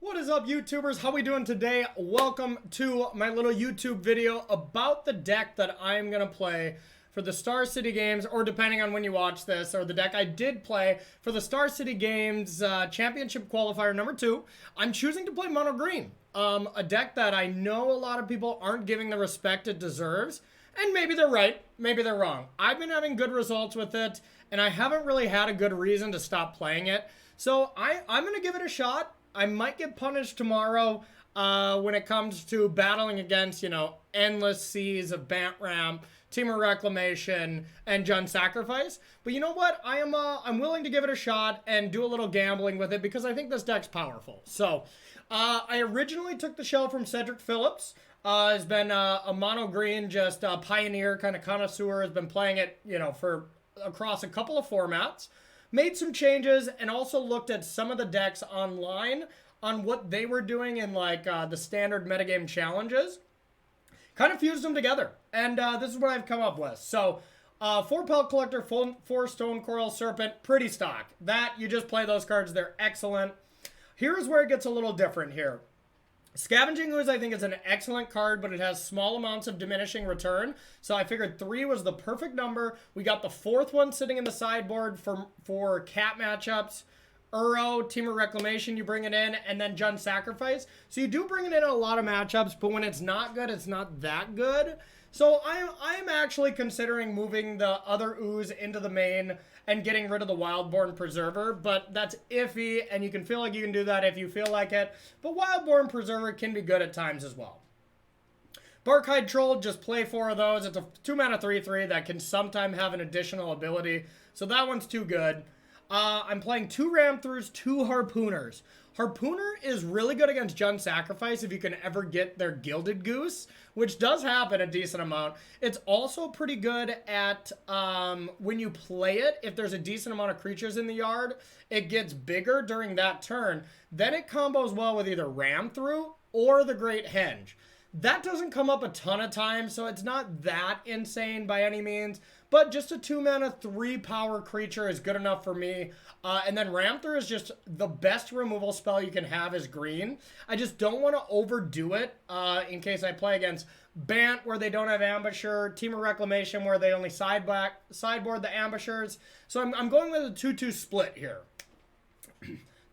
What is up, YouTubers? How we doing today? Welcome to my little YouTube video about the deck that I'm going to play for the Star City Games, or depending on when you watch this, or the deck I did play for the Star City Games Championship Qualifier number 2. I'm choosing to play Mono-Green, a deck that I know a lot of people aren't giving the respect it deserves, and maybe they're right, maybe they're wrong. I've been having good results with it, and I haven't really had a good reason to stop playing it, so I'm going to give it a shot. I might get punished tomorrow when it comes to battling against, endless seas of Bant Ramp, Temur Reclamation, and Jund Sacrifice. But you know what? I'm willing to give it a shot and do a little gambling with it because I think this deck's powerful. So, I originally took the shell from Cedric Phillips. Has been a mono green, just a pioneer kind of connoisseur. Has been playing it, for across a couple of formats. Made some changes and also looked at some of the decks online on what they were doing in the standard metagame challenges. Kind of fused them together. And this is what I've come up with. So, 4 Pelt Collector, 4 Stonecoil Serpent, pretty stock. That, you just play those cards, they're excellent. Here's where it gets a little different here. Scavenging Ooze, I think, is an excellent card, but it has small amounts of diminishing return. So I figured 3 was the perfect number. We got the 4th one sitting in the sideboard for cat matchups. Temur Reclamation, you bring it in, and then Jund Sacrifice. So you do bring it in a lot of matchups, but when it's not good, it's not that good. So I'm actually considering moving the other Ooze into the main and getting rid of the Wildborn Preserver, but that's iffy, and you can feel like you can do that if you feel like it. But Wildborn Preserver can be good at times as well. Barkhide Troll, just play 4 of those. It's a 2-mana 3/3 that can sometimes have an additional ability, so that one's too good. I'm playing 2 Ram-Throughs, 2 Harpooners. Harpooner is really good against Jund Sacrifice if you can ever get their Gilded Goose, which does happen a decent amount. It's also pretty good at when you play it, if there's a decent amount of creatures in the yard, it gets bigger during that turn. Then it combos well with either Ram-Through or the Great Henge. That doesn't come up a ton of times, so it's not that insane by any means. But just a 2-mana, 3-power creature is good enough for me. And then Ram-Through is just the best removal spell you can have is green. I just don't want to overdo it in case I play against Bant where they don't have Ambusher, Temur Reclamation where they only sideboard the Ambushers. So I'm going with a 2-2 split here.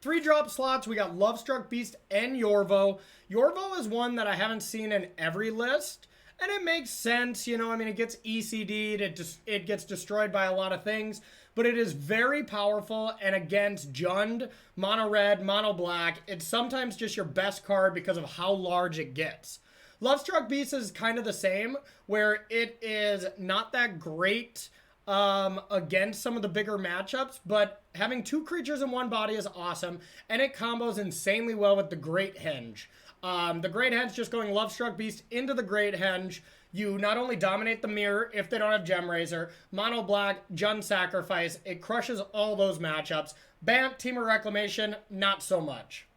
3-drop slots, we got Lovestruck Beast and Yorvo. Yorvo is one that I haven't seen in every list. And it makes sense, it gets ECD'd, it gets destroyed by a lot of things. But it is very powerful, and against Jund, mono red, mono black, it's sometimes just your best card because of how large it gets. Lovestruck Beast is kind of the same, where it is not that great against some of the bigger matchups, but having 2 creatures in one body is awesome, and it combos insanely well with the Great Henge. The Great Henge, just going Lovestruck Beast into the Great Henge, you not only dominate the mirror if they don't have Gemrazer, mono black, Jund Sacrifice, it crushes all those matchups. Bant, Temur Reclamation, not so much.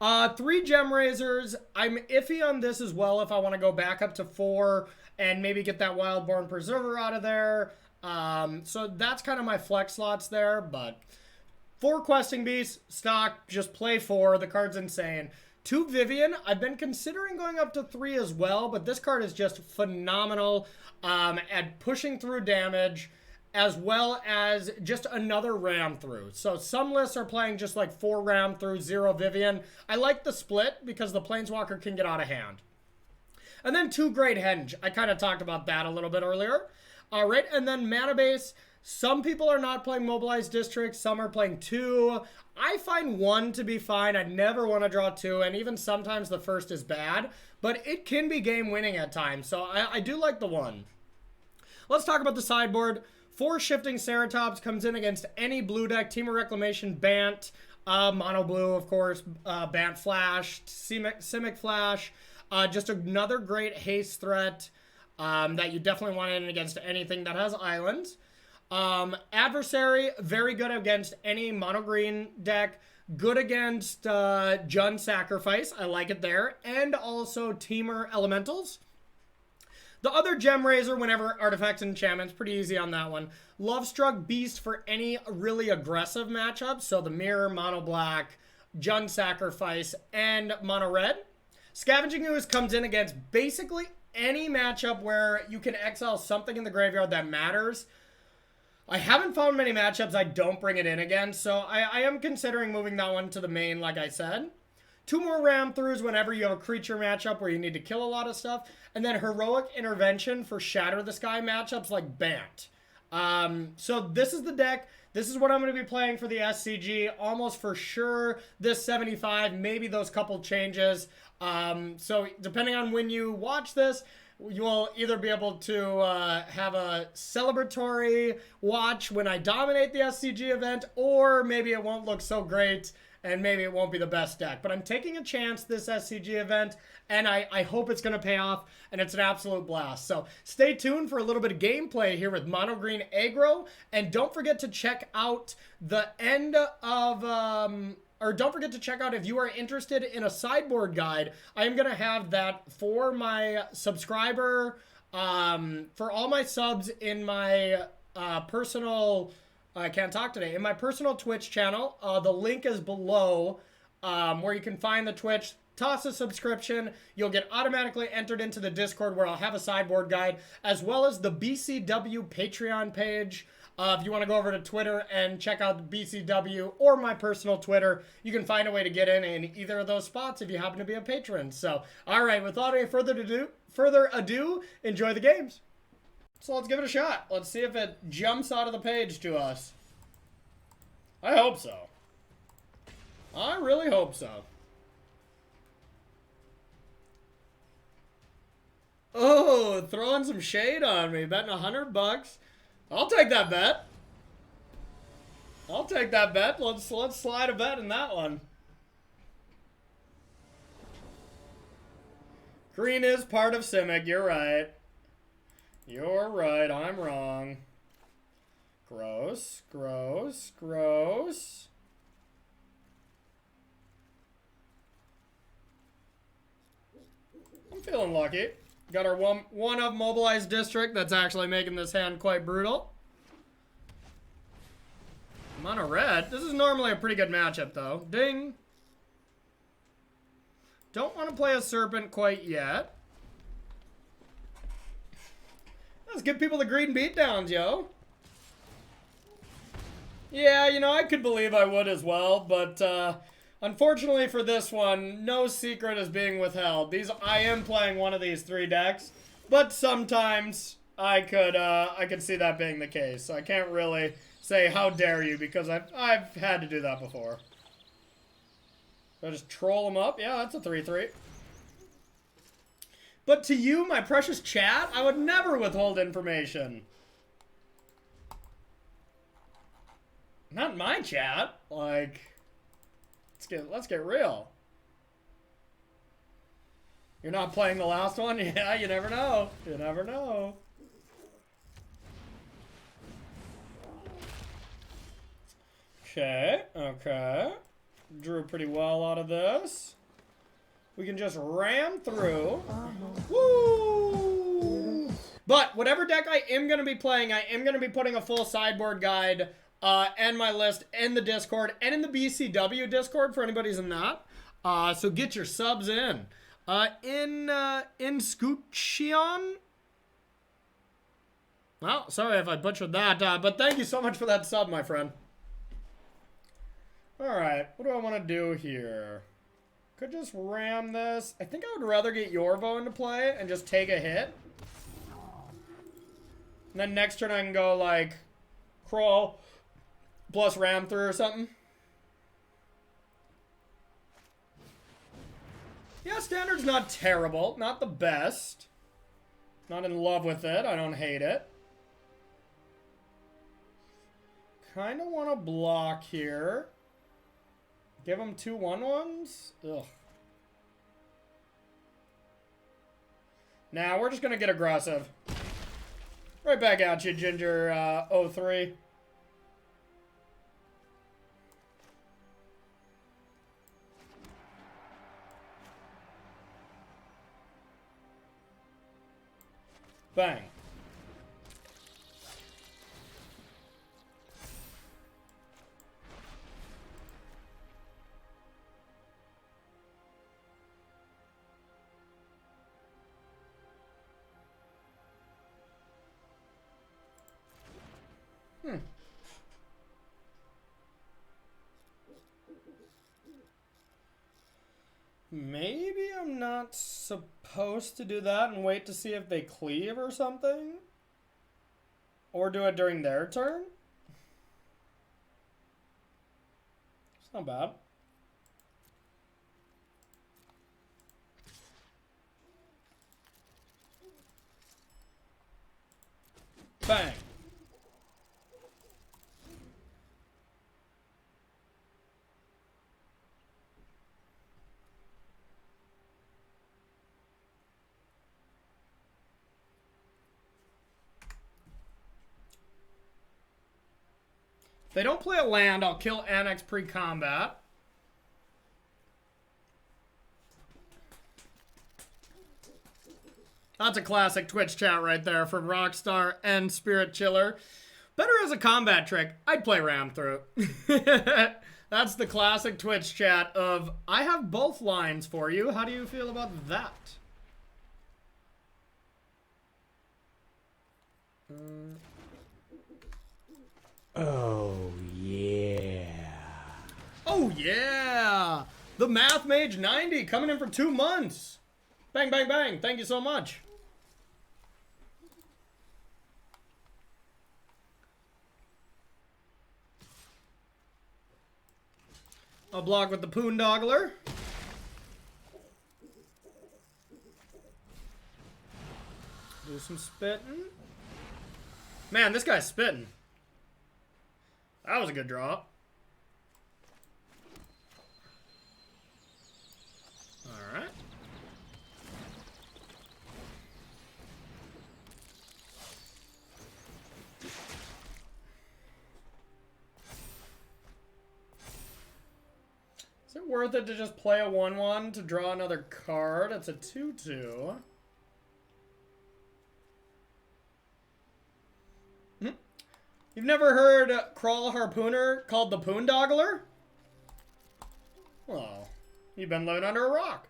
3 Gemrazers, I'm iffy on this as well if I want to go back up to 4 and maybe get that Wildborn Preserver out of there. So that's kind of my flex slots there, but 4 Questing Beasts, stock, just play 4, the card's insane. 2 Vivien, I've been considering going up to 3 as well, but this card is just phenomenal at pushing through damage, as well as just another Ram-Through. So some lists are playing just like 4 Ram-Through, 0 Vivien. I like the split because the Planeswalker can get out of hand. And then 2 Great Henge. I kind of talked about that a little bit earlier. All right, and then mana base. Some people are not playing Mobilized District. Some are playing 2. I find 1 to be fine. I never want to draw 2, and even sometimes the first is bad. But it can be game-winning at times, so I do like the 1. Let's talk about the sideboard. 4 Shifting Ceratops comes in against any blue deck. Temur Reclamation, Bant, Mono Blue, of course, Bant Flash, Simic Flash. Just another great haste threat that you definitely want in against anything that has islands. Adversary, very good against any mono-green deck. Good against Jund Sacrifice. I like it there. And also Temur Elementals. The other Gemrazer, whenever artifacts and enchantments, pretty easy on that one. Lovestruck Beast for any really aggressive matchups. So the Mirror, Mono Black, Jund Sacrifice, and Mono Red. Scavenging Ooze comes in against basically any matchup where you can exile something in the graveyard that matters. I haven't found many matchups I don't bring it in again, so I am considering moving that one to the main, like I said. 2 more ram throughs whenever you have a creature matchup where you need to kill a lot of stuff. And then Heroic Intervention for Shatter the Sky matchups like Bant. So this is the deck. This is what I'm going to be playing for the SCG. Almost for sure this 75, maybe those couple changes. So depending on when you watch this, you will either be able to have a celebratory watch when I dominate the SCG event, or maybe it won't look so great and maybe it won't be the best deck. But I'm taking a chance this SCG event, and I hope it's going to pay off, and it's an absolute blast. So stay tuned for a little bit of gameplay here with Mono-Green Aggro, and don't forget to check out the end of... or don't forget to check out, if you are interested in a sideboard guide, I am going to have that for my subscriber, for all my subs in my personal... I can't talk today. In my personal Twitch channel, the link is below where you can find the Twitch. Toss a subscription. You'll get automatically entered into the Discord where I'll have a sideboard guide, as well as the BCW Patreon page. If you want to go over to Twitter and check out the BCW or my personal Twitter, you can find a way to get in either of those spots if you happen to be a patron. So, all right, without any further ado, enjoy the games. So let's give it a shot. Let's see if it jumps out of the page to us. I hope so. I really hope so. Oh, throwing some shade on me. Betting $100. I'll take that bet. I'll take that bet. Let's slide a bet in that one. Green is part of Simic. You're right. You're right, I'm wrong. Gross, gross, gross. I'm feeling lucky. Got our one of Mobilized District that's actually making this hand quite brutal. Mono Red. This is normally a pretty good matchup, though. Ding. Don't want to play a Serpent quite yet. Let's give people the green beatdowns, yo. Yeah, you know, I could believe I would as well, but unfortunately for this one, no secret is being withheld. I am playing one of these 3 decks, but sometimes I could see that being the case. I can't really say how dare you, because I've had to do that before. So I just troll them up. Yeah, that's a 3/3. But to you, my precious chat, I would never withhold information. Not my chat. Like, let's get real. You're not playing the last one? Yeah, you never know. You never know. Okay, okay. Drew pretty well out of this. We can just ram through. Woo! But whatever deck I am going to be playing, I am going to be putting a full sideboard guide and my list in the Discord and in the BCW Discord for anybody who's in that. So get your subs in. In Scoochion. Well, sorry if I butchered that, but thank you so much for that sub, my friend. All right, what do I want to do here? Could just ram this. I think I would rather get Yorvo into play and just take a hit. And then next turn I can go like Kraul plus ram through or something. Yeah, Standard's not terrible. Not the best. Not in love with it. I don't hate it. Kind of want to block here. Give him 2 1/1s? Ugh. Now we're just going to get aggressive. Right back at you, Ginger 03. Bang. Maybe I'm not supposed to do that and wait to see if they cleave or something? Or do it during their turn? It's not bad. Bang. If they don't play a land, I'll kill Annex pre-combat. That's a classic Twitch chat right there from Rockstar and Spirit Chiller. Better as a combat trick, I'd play Ram through. That's the classic Twitch chat of, I have both lines for you. How do you feel about that? Oh, yeah. Oh, yeah. The Math Mage 90 coming in for 2 months. Bang, bang, bang. Thank you so much. I'll block with the Poondoggler. Do some spitting. Man, this guy's spitting. That was a good draw. Alright. Is it worth it to just play a 1/1 to draw another card? It's a 2/2. You've never heard Kraul Harpooner called the Poondoggler? Well, you've been living under a rock.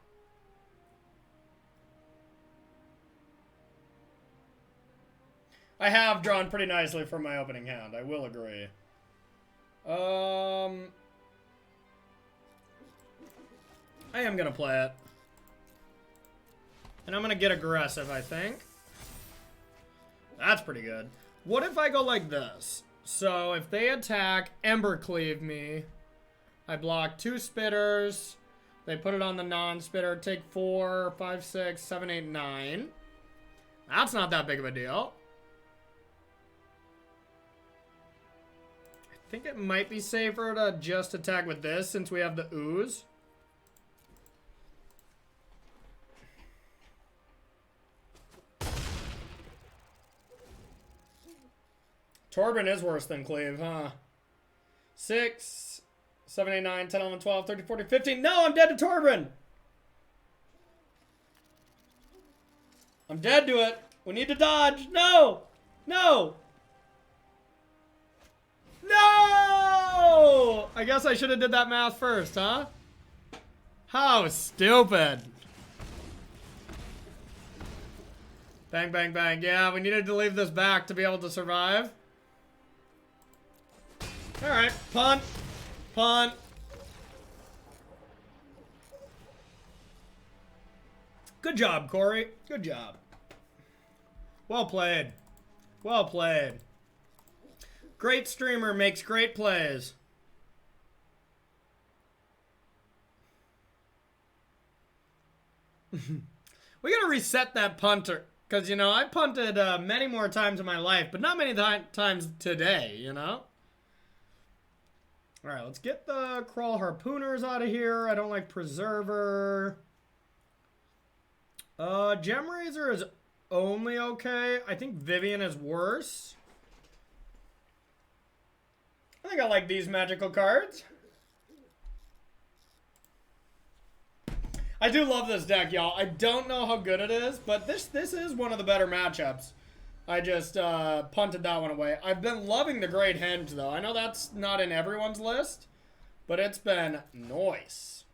I have drawn pretty nicely from my opening hand, I will agree. I am gonna play it. And I'm gonna get aggressive, I think. That's pretty good. What if I go like this? So if they attack, Embercleave me. I block 2 spitters. They put it on the non-spitter. Take 4, 5, 6, 7, 8, 9. That's not that big of a deal. I think it might be safer to just attack with this since we have the ooze. Torben is worse than Cleave, huh? 6, 7, 8, 9, 10, 11, 12, 13, 14, 15. No, I'm dead to Torben! I'm dead to it. We need to dodge. No! No! No! I guess I should have did that math first, huh? How stupid. Bang, bang, bang. Yeah, we needed to leave this back to be able to survive. Alright, punt. Punt. Good job, Corey. Good job. Well played. Well played. Great streamer makes great plays. We gotta reset that punter. Because, you know, I punted many more times in my life, but not many times today, you know? Alright, let's get the Kraul Harpooners out of here. I don't like Preserver. Gemrazer is only okay. I think Vivien is worse. I think I like these magical cards. I do love this deck, y'all. I don't know how good it is, but this is one of the better matchups. I just punted that one away. I've been loving the Great Henge, though. I know that's not in everyone's list, but it's been nice.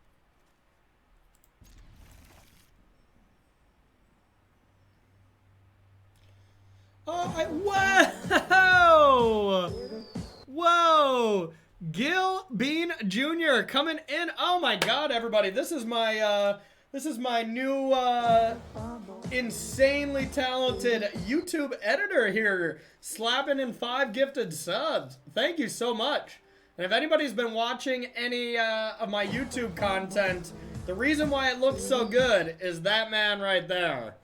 Oh, whoa! Whoa! Gil Bean Jr. coming in. Oh my God, everybody! This is my new insanely talented YouTube editor here, slapping in 5 gifted subs. Thank you so much. And if anybody's been watching any of my YouTube content, the reason why it looks so good is that man right there.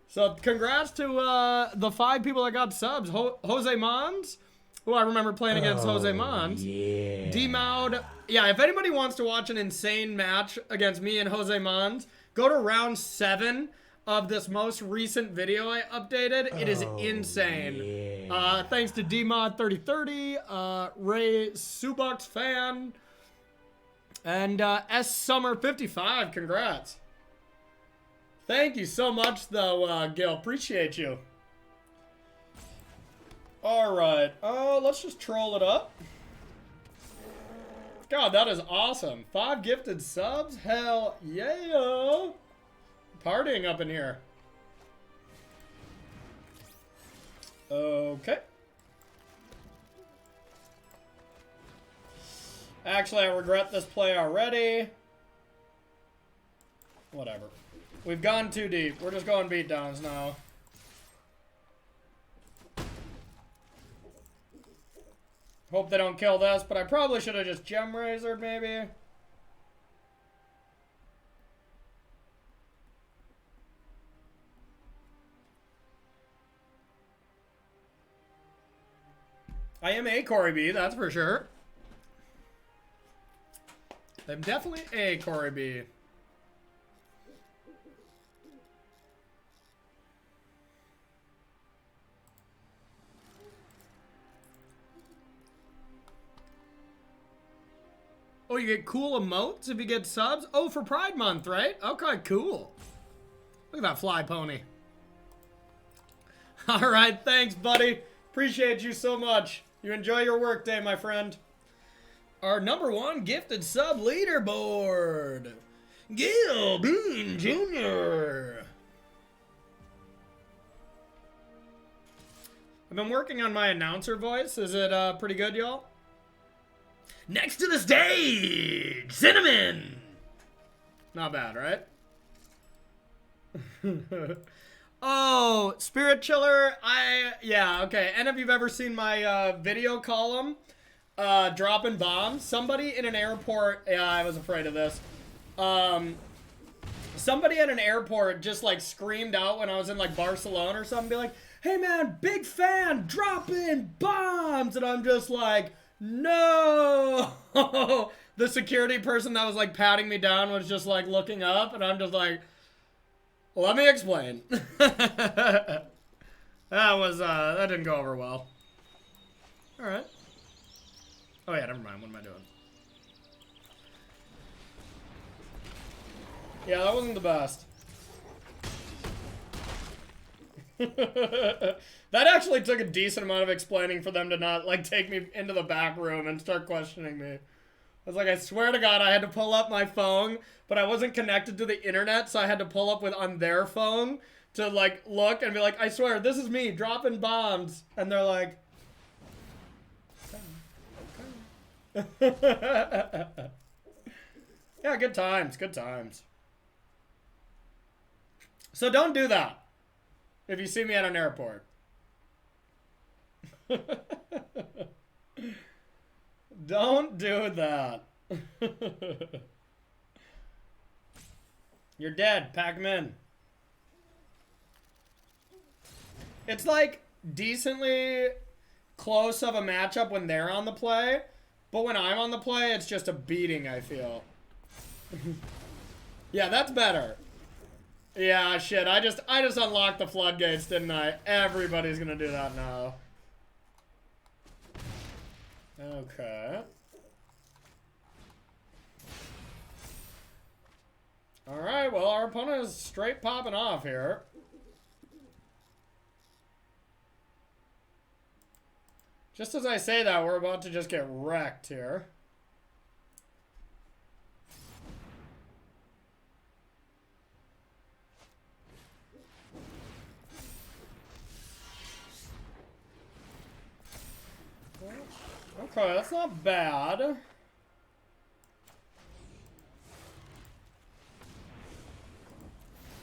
So congrats to the 5 people that got subs. Jose Mons, who I remember playing against Jose Mons. Yeah. D-Moud. Yeah, if anybody wants to watch an insane match against me and Jose Mons, go to round 7 of this most recent video I updated. It is insane. Yeah. Thanks to DMod3030, Ray Subucks fan, and S Summer 55. Congrats. Thank you so much, though, Gil. Appreciate you. All right. Let's just troll it up. God, that is awesome. 5 gifted subs. Hell yeah. Partying up in here. Okay. Actually, I regret this play already. Whatever. We've gone too deep. We're just going beatdowns now. Hope they don't kill this, but I probably should have just Gemrazered maybe. I am a Corey B, that's for sure. I'm definitely a Corey B. Oh, you get cool emotes if you get subs? Oh, for Pride Month, right? Okay, cool. Look at that fly pony. All right, thanks, buddy. Appreciate you so much. You enjoy your work day, my friend. Our #1 gifted sub leaderboard. Gil Bean Jr. I've been working on my announcer voice. Is it pretty good, y'all? Next to the stage, Cinnamon. Not bad, right? Oh, Spirit Chiller. Yeah, okay. And if you've ever seen my video column, dropping bombs, somebody in an airport. Yeah, I was afraid of this. Somebody at an airport just like screamed out when I was in like Barcelona or something, be like, "Hey man, big fan, dropping bombs," and I'm just like, no. The security person that was like patting me down was just like looking up, and I'm just like, let me explain. That didn't go over well. All right. Oh yeah, never mind. What am I doing? Yeah, that wasn't the best. That actually took a decent amount of explaining for them to not, like, take me into the back room and start questioning me. I was like, I swear to God, I had to pull up my phone, but I wasn't connected to the internet, so I had to pull up on their phone to, like, look and be like, I swear, this is me dropping bombs. And they're like, okay. Yeah, good times, good times. So don't do that if you see me at an airport. Don't do that. You're dead. Pack them in. It's like decently close of a matchup when they're on the play, but when I'm on the play, it's just a beating, I feel. Yeah, that's better. Yeah, shit. I just unlocked the floodgates, didn't I? Everybody's gonna do that now. Okay. Alright, well, our opponent is straight popping off here. Just as I say that, we're about to just get wrecked here. Okay, that's not bad.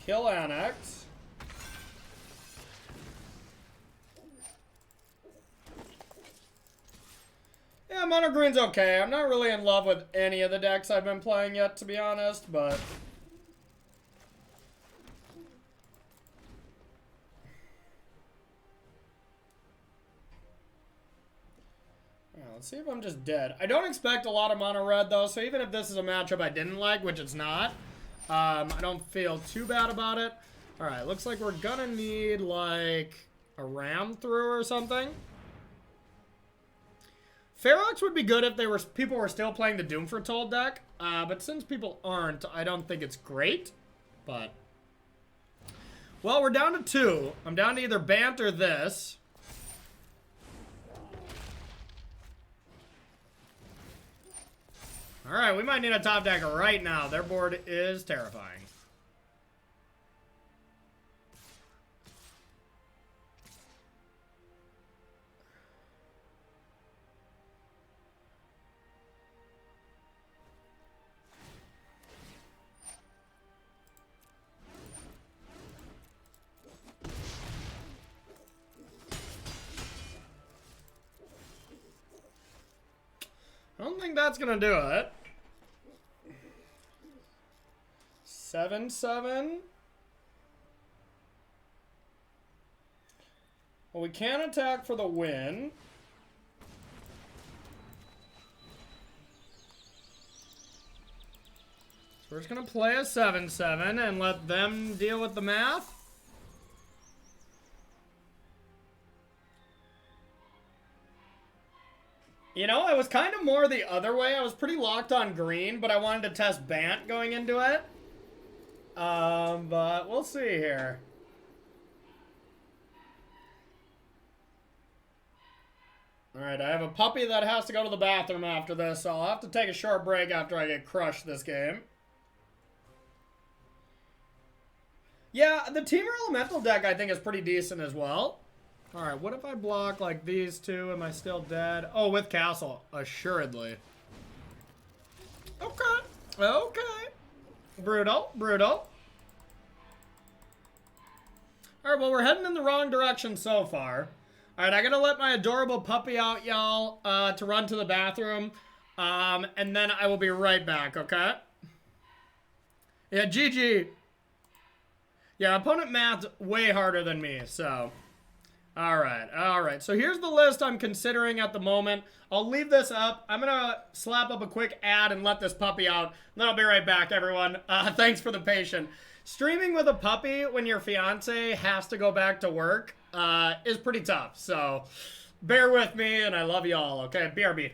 Kill Annex. Yeah, Mono-Green's okay. I'm not really in love with any of the decks I've been playing yet, to be honest, but... Yeah, let's see if I'm just dead. I don't expect a lot of mono-red, though, so even if this is a matchup I didn't like, which it's not, I don't feel too bad about it. Alright, looks like we're gonna need, like, a ram through or something. Ferox would be good if people were still playing the Doomfortold deck, but since people aren't, I don't think it's great, but... Well, we're down to 2. I'm down to either Bant or this. Alright, we might need a top deck right now. Their board is terrifying. I don't think that's gonna do it. 7/7. Well, we can attack for the win. So we're just gonna play a 7/7 and let them deal with the math. You know, I was kind of more the other way. I was pretty locked on green, but I wanted to test Bant going into it. But we'll see here. Alright, I have a puppy that has to go to the bathroom after this, so I'll have to take a short break after I get crushed this game. Yeah, the Teamer Elemental deck I think is pretty decent as well. Alright, what if I block like these two? Am I still dead? Oh, with Castle, assuredly. Okay, okay. Brutal, brutal. Alright, well, we're heading in the wrong direction so far. Alright, I gotta let my adorable puppy out, y'all, to run to the bathroom. And then I will be right back, okay? Yeah, GG. Yeah, opponent mathed way harder than me, so... Alright, alright. So here's the list I'm considering at the moment. I'll leave this up. I'm gonna slap up a quick ad and let this puppy out. Then I'll be right back, everyone. Thanks for the patience. Streaming with a puppy when your fiance has to go back to work is pretty tough. So bear with me, and I love you all, okay? BRB.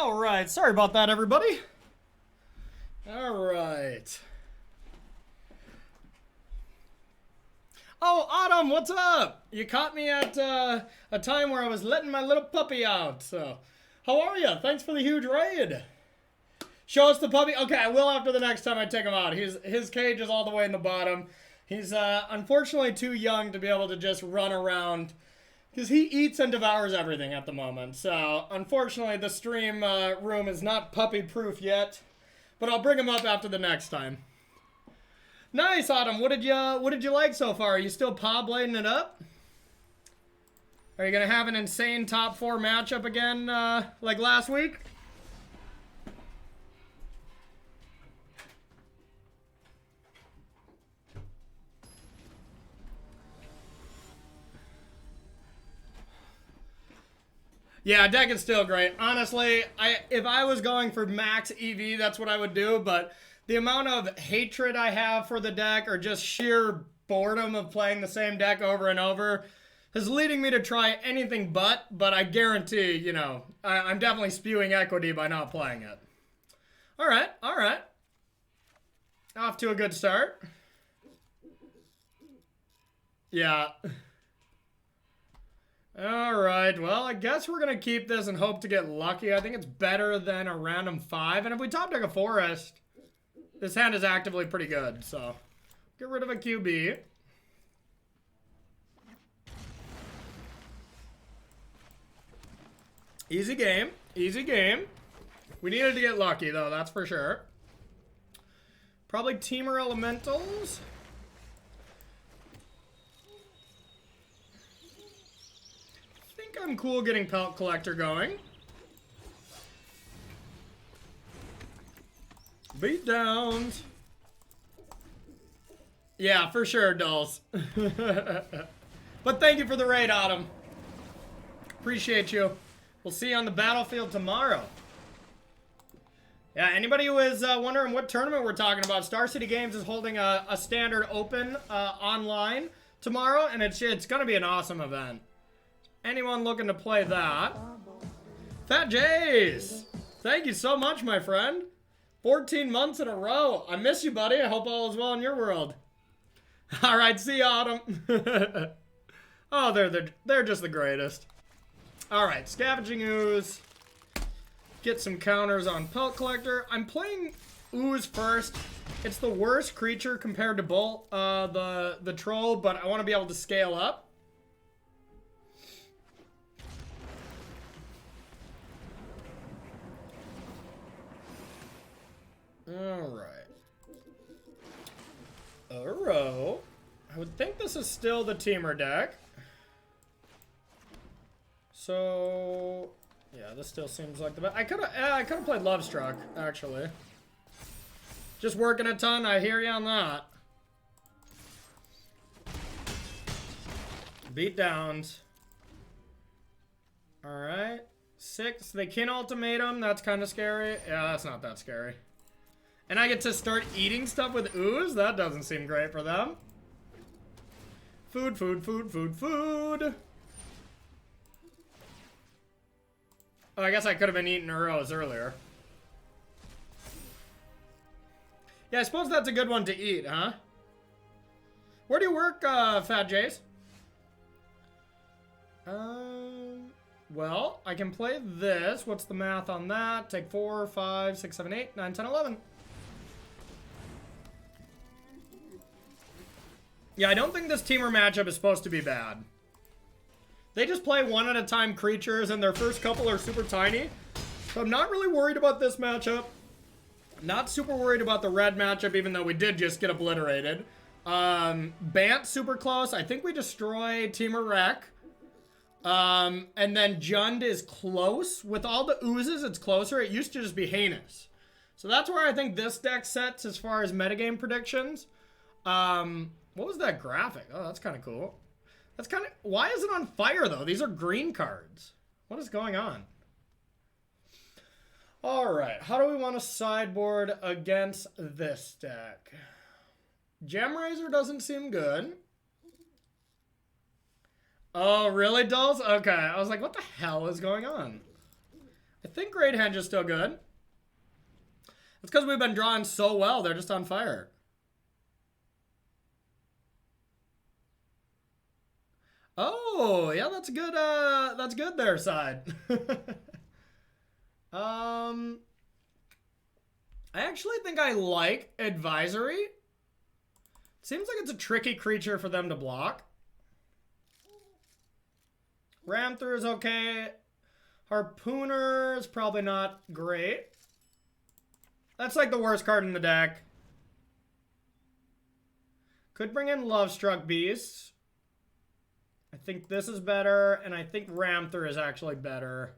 All right, sorry about that, everybody. All right. Oh, Autumn, what's up? You caught me at a time where I was letting my little puppy out. So, how are you? Thanks for the huge raid. Show us the puppy. Okay, I will after the next time I take him out. His cage is all the way in the bottom. He's unfortunately too young to be able to just run around because he eats and devours everything at the moment. So, unfortunately, the stream room is not puppy-proof yet. But I'll bring him up after the next time. Nice, Autumn. What did you like so far? Are you still paw blading it up? Are you gonna have an insane top 4 matchup again, like last week? Yeah, deck is still great. Honestly, if I was going for max EV, that's what I would do, but the amount of hatred I have for the deck or just sheer boredom of playing the same deck over and over is leading me to try anything but I guarantee, you know, I'm definitely spewing equity by not playing it. All right, all right. Off to a good start. Yeah. Alright, well, I guess we're going to keep this and hope to get lucky. I think it's better than a random 5. And if we top deck a forest, this hand is actively pretty good. So, get rid of a QB. Easy game. Easy game. We needed to get lucky, though, that's for sure. Probably Teamer Elementals. I'm cool getting Pelt Collector going. Beat downs. Yeah, for sure, Dulls. But thank you for the raid, Autumn. Appreciate you. We'll see you on the battlefield tomorrow. Yeah, anybody who is wondering what tournament we're talking about, Star City Games is holding a standard open online tomorrow, and it's going to be an awesome event. Anyone looking to play that? Fat Jays! Thank you so much, my friend. 14 months in a row. I miss you, buddy. I hope all is well in your world. All right, see you, Autumn. Oh, they're just the greatest. All right, Scavenging Ooze. Get some counters on Pelt Collector. I'm playing Ooze first. It's the worst creature compared to Bolt, the Troll, but I want to be able to scale up. Alright. A row. I would think this is still the Teamer deck. So, yeah, this still seems like the best. I could have played Lovestruck, actually. Just working a ton, I hear you on that. Beat downs. Alright. 6. They can ultimatum, that's kind of scary. Yeah, that's not that scary. And I get to start eating stuff with Ooze? That doesn't seem great for them. Food, food, food, food, food. Oh, I guess I could have been eating Uros earlier. Yeah, I suppose that's a good one to eat, huh? Where do you work, Fat Jays? Well, I can play this. What's the math on that? Take 4, 5, 6, 7, 8, 9, 10, 11. Yeah, I don't think this Teamer matchup is supposed to be bad. They just play one at a time creatures, and their first couple are super tiny. So I'm not really worried about this matchup. Not super worried about the red matchup, even though we did just get obliterated. Bant's super close. I think we destroy Teamer Wreck. And then Jund is close. With all the Oozes, it's closer. It used to just be heinous. So that's where I think this deck sets as far as metagame predictions. What was that graphic? Oh, that's kind of cool. That's kind of... Why is it on fire, though? These are green cards. What is going on? All right. How do we want to sideboard against this deck? Gemrazer doesn't seem good. Oh, really, Dulls? Okay. I was like, what the hell is going on? I think Great Henge is still good. It's because we've been drawing so well. They're just on fire. Oh, yeah, that's good. That's good there, side. I actually think I like Advisory. Seems like it's a tricky creature for them to block. Ram through is okay. Harpooner is probably not great. That's like the worst card in the deck. Could bring in Lovestruck Beast. I think this is better, and I think Ram through is actually better.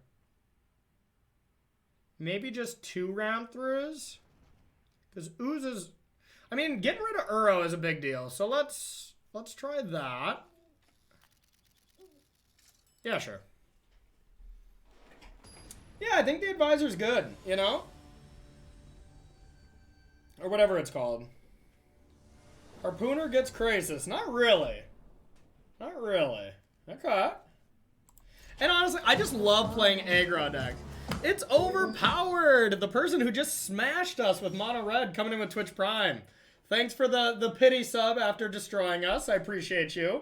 Maybe just 2 Ram throughs? Because Ooze is... I mean, getting rid of Uro is a big deal, so let's try that. Yeah, sure. Yeah, I think the Advisor's good, you know? Or whatever it's called. Harpooner gets Krasis. Not really. Not really. Okay. And honestly, I just love playing aggro deck. It's overpowered. The person who just smashed us with Mono Red coming in with Twitch Prime. Thanks for the pity sub after destroying us. I appreciate you.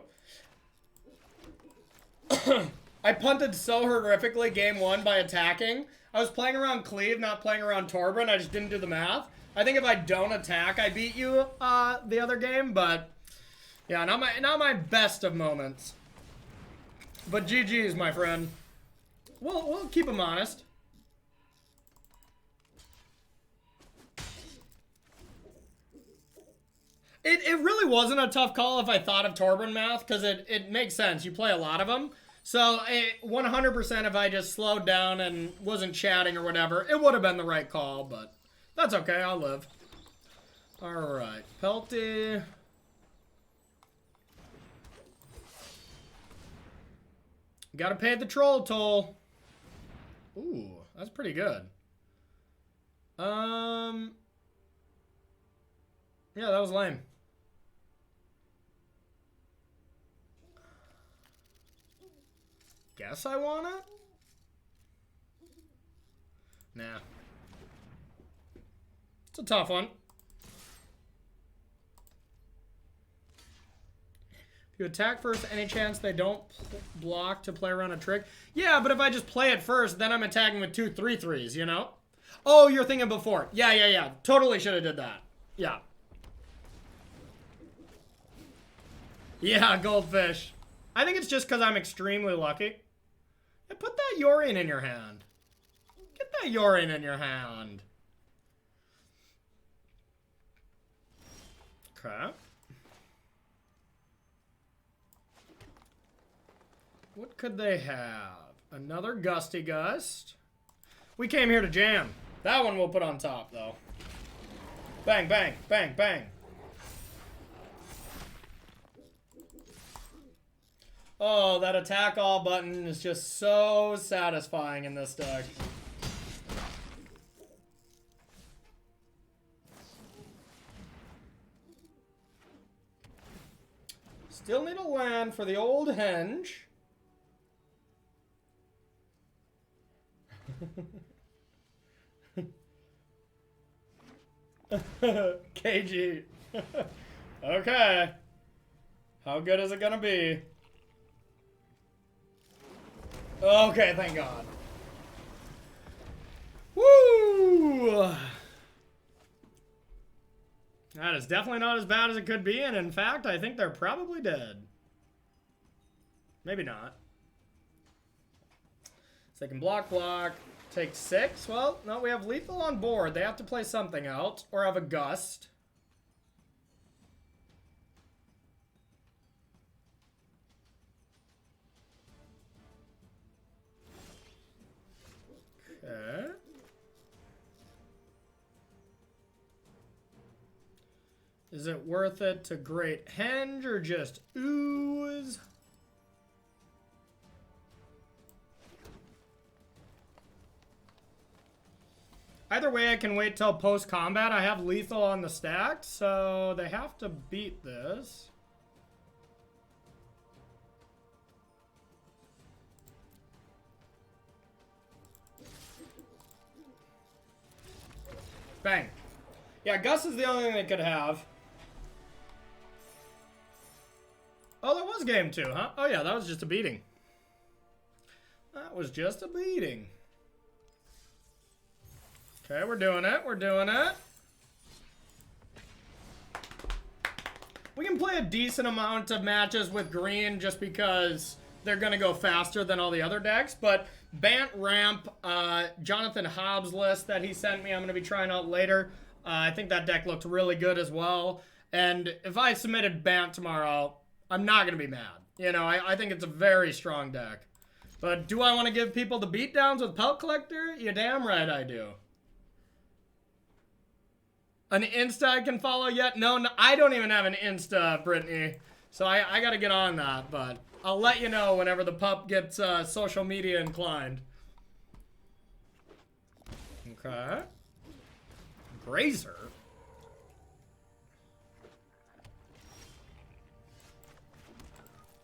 I punted so horrifically game 1 by attacking. I was playing around Cleave, not playing around Torbran. I just didn't do the math. I think if I don't attack, I beat you the other game, but yeah, not my best of moments. But GG's, my friend. We'll keep him honest. It really wasn't a tough call if I thought of Torbran math, because it makes sense. You play a lot of them. So 100% if I just slowed down and wasn't chatting or whatever, it would have been the right call, but that's okay. I'll live. All right. Pelty. Gotta pay the troll toll. Ooh, that's pretty good. Yeah, that was lame. Guess I want it? Nah. It's a tough one. If you attack first, any chance they don't block to play around a trick? Yeah, but if I just play it first, then I'm attacking with 2 3/3s, you know? Oh, you're thinking before. Yeah. Totally should have did that. Yeah. Yeah, goldfish. I think it's just because I'm extremely lucky. Yeah, put that Yorion in your hand. Get that Yorion in your hand. Okay. What could they have? Another Gusty Gust. We came here to jam. That one we'll put on top, though. Bang, bang, bang, bang. Oh, that attack all button is just so satisfying in this deck. Still need a land for the old Henge. KG. Okay. How good is it gonna be? Okay, thank God. Woo! That is definitely not as bad as it could be, and in fact, I think they're probably dead. Maybe not. So they can block, take 6. Well, no, we have lethal on board. They have to play something else, or have a gust. Okay. Is it worth it to Great Henge or just Ooze? Either way, I can wait till post-combat. I have lethal on the stack, so they have to beat this. Bang. Yeah, Gus is the only thing they could have. Oh, that was game 2, huh? Oh yeah, that was just a beating. That was just a beating. Okay, we're doing it. We're doing it. We can play a decent amount of matches with green just because they're going to go faster than all the other decks. But Bant Ramp, Jonathan Hobbs list that he sent me, I'm going to be trying out later. I think that deck looked really good as well. And if I submitted Bant tomorrow, I'm not going to be mad. You know, I think it's a very strong deck. But do I want to give people the beatdowns with Pelt Collector? You're damn right I do. An Insta I can follow yet? No, I don't even have an Insta, Brittany. So I got to get on that, but I'll let you know whenever the pup gets social media inclined. Okay. Grazer.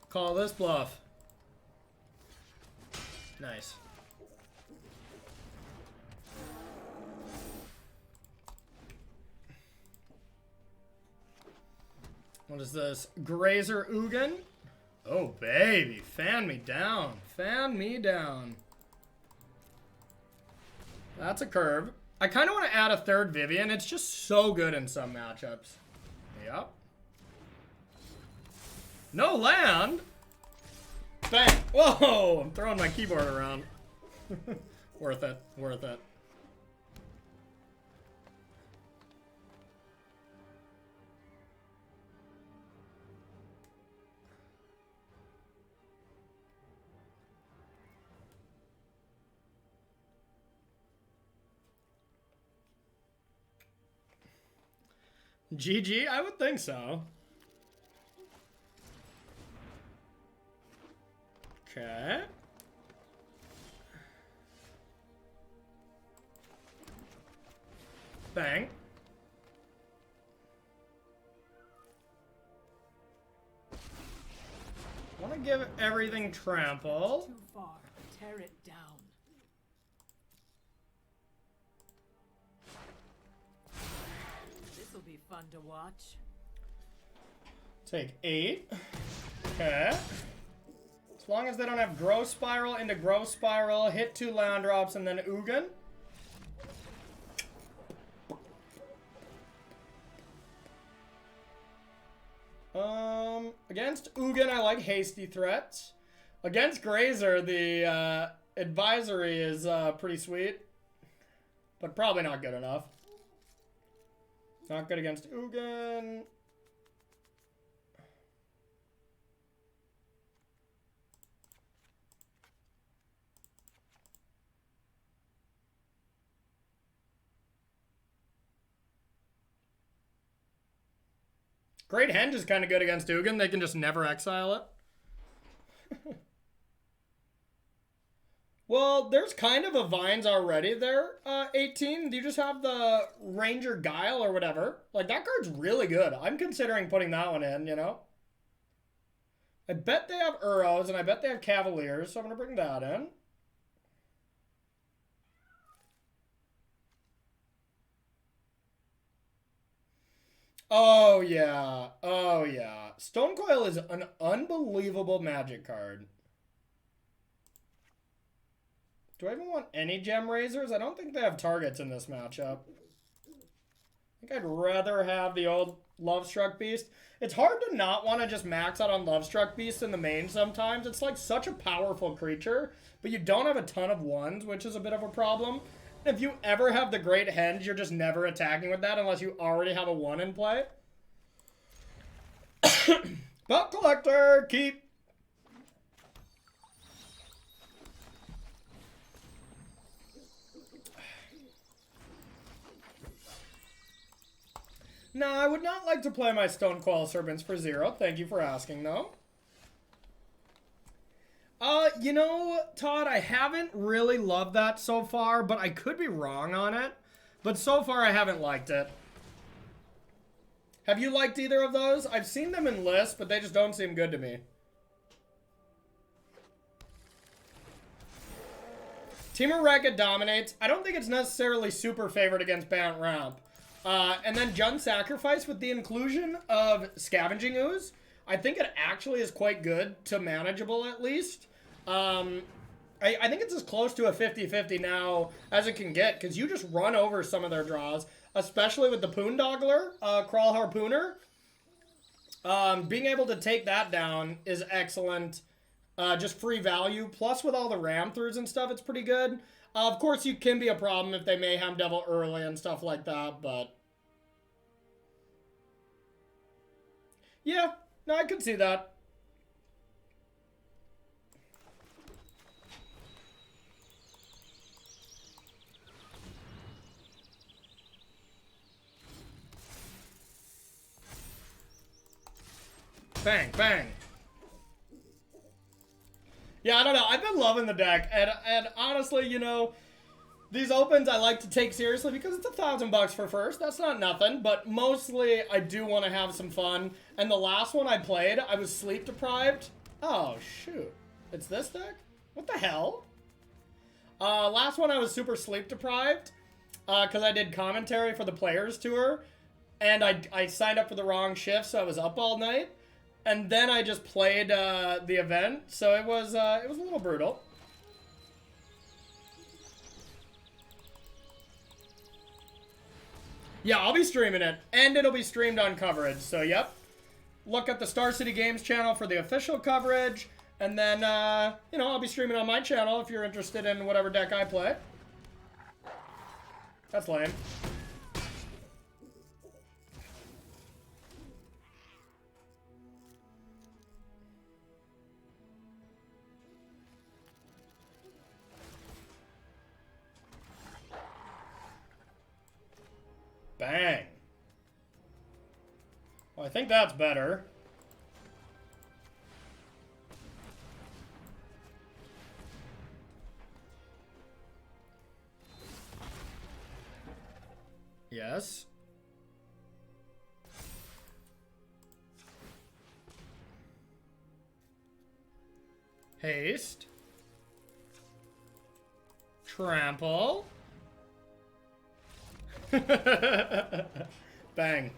Call this bluff. Nice. What is this? Grazer Ugin? Oh, baby. Fan me down. Fan me down. That's a curve. I kind of want to add a third Vivien. It's just so good in some matchups. Yep. No land. Bang. Whoa. I'm throwing my keyboard around. Worth it. Worth it. GG? I would think so. Okay. Bang. Want to give everything trample. Too far. Tear it down. This will be fun to watch. Take 8. Okay. As long as they don't have Growth Spiral into Growth Spiral, hit 2 land drops, and then Ugin. Against Ugin, I like Hasty Threats. Against Grazer, the advisory is pretty sweet, but probably not good enough. Not good against Ugin. Great Henge is kind of good against Ugin. They can just never exile it. Well, there's kind of a Vines already there, 18. Do you just have the Ranger Guile or whatever? Like, that card's really good. I'm considering putting that one in, you know? I bet they have Uros, and I bet they have Cavaliers, so I'm going to bring that in. Oh, yeah. Oh, yeah. Stonecoil is an unbelievable Magic card. Do I even want any Gemrazers? I don't think they have targets in this matchup. I think I'd rather have the old Lovestruck Beast. It's hard to not want to just max out on Lovestruck Beast in the main sometimes. It's like such a powerful creature, but you don't have a ton of ones, which is a bit of a problem. If you ever have the Great Henge, you're just never attacking with that unless you already have a 1 in play. Pelt Collector, keep. No, I would not like to play my Stonecoil Serpents for 0. Thank you for asking, though. You know, Todd, I haven't really loved that so far, but I could be wrong on it. But so far, I haven't liked it. Have you liked either of those? I've seen them in lists, but they just don't seem good to me. Temur Reka dominates. I don't think it's necessarily super favored against Bant Ramp. And then Jund Sacrifice with the inclusion of Scavenging Ooze. I think it actually is quite good to manageable at least. I think it's as close to a 50-50 now as it can get, because you just run over some of their draws, especially with the Poondoggler, Kraul Harpooner. Being able to take that down is excellent. Just free value. Plus, with all the ram throughs and stuff, it's pretty good. Of course, you can be a problem if they Mayhem Devil early and stuff like that, but... yeah, no, I could see that. Bang, bang. Yeah, I don't know. I've been loving the deck, and honestly, you know, these opens I like to take seriously because it's $1,000 for first. That's not nothing, but mostly I do want to have some fun. And the last one I played, I was sleep deprived. Oh, shoot. It's this deck? What the hell? Last one I was super sleep deprived because I did commentary for the Players Tour, and I signed up for the wrong shift, so I was up all night. And then I just played the event, so it was a little brutal. Yeah, I'll be streaming it, and it'll be streamed on coverage. So, yep. Look at the Star City Games channel for the official coverage, and then you know, I'll be streaming on my channel if you're interested in whatever deck I play. That's lame. Bang. Well, I think that's better. Yes. Haste. Trample. Bang.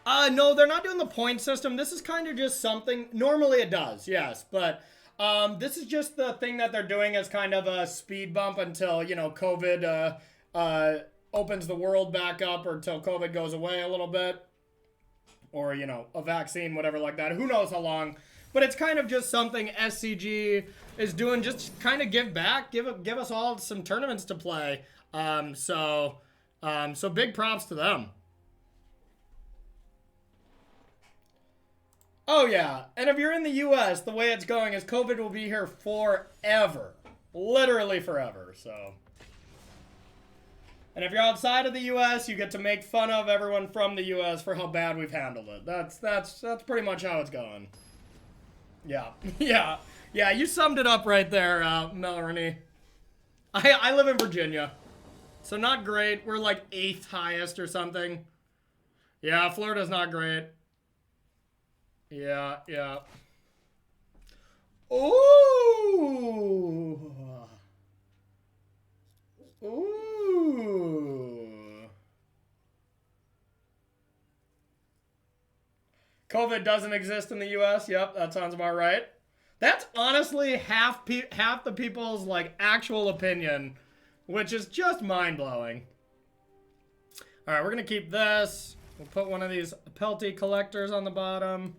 No, they're not doing the point system. This is kind of just something. Normally it does, yes, but this is just the thing that they're doing as kind of a speed bump until, you know, COVID opens the world back up, or until COVID goes away a little bit, or, you know, a vaccine, whatever like that. Who knows how long? But it's kind of just something SCG is doing, just kind of give back, give us all some tournaments to play. So big props to them. Oh yeah, and if you're in the US, the way it's going is COVID will be here forever. Literally forever, so. And if you're outside of the US, you get to make fun of everyone from the US for how bad we've handled it. That's pretty much how it's going. Yeah, yeah, you summed it up right there, Melanie. I live in Virginia. So not great. We're like 8th highest or something. Yeah, Florida's not great. Yeah. Ooh. COVID doesn't exist in the US. Yep, that sounds about right. That's honestly half the people's like actual opinion, which is just mind-blowing. All right, we're gonna keep this. We'll put one of these Pelty collectors on the bottom.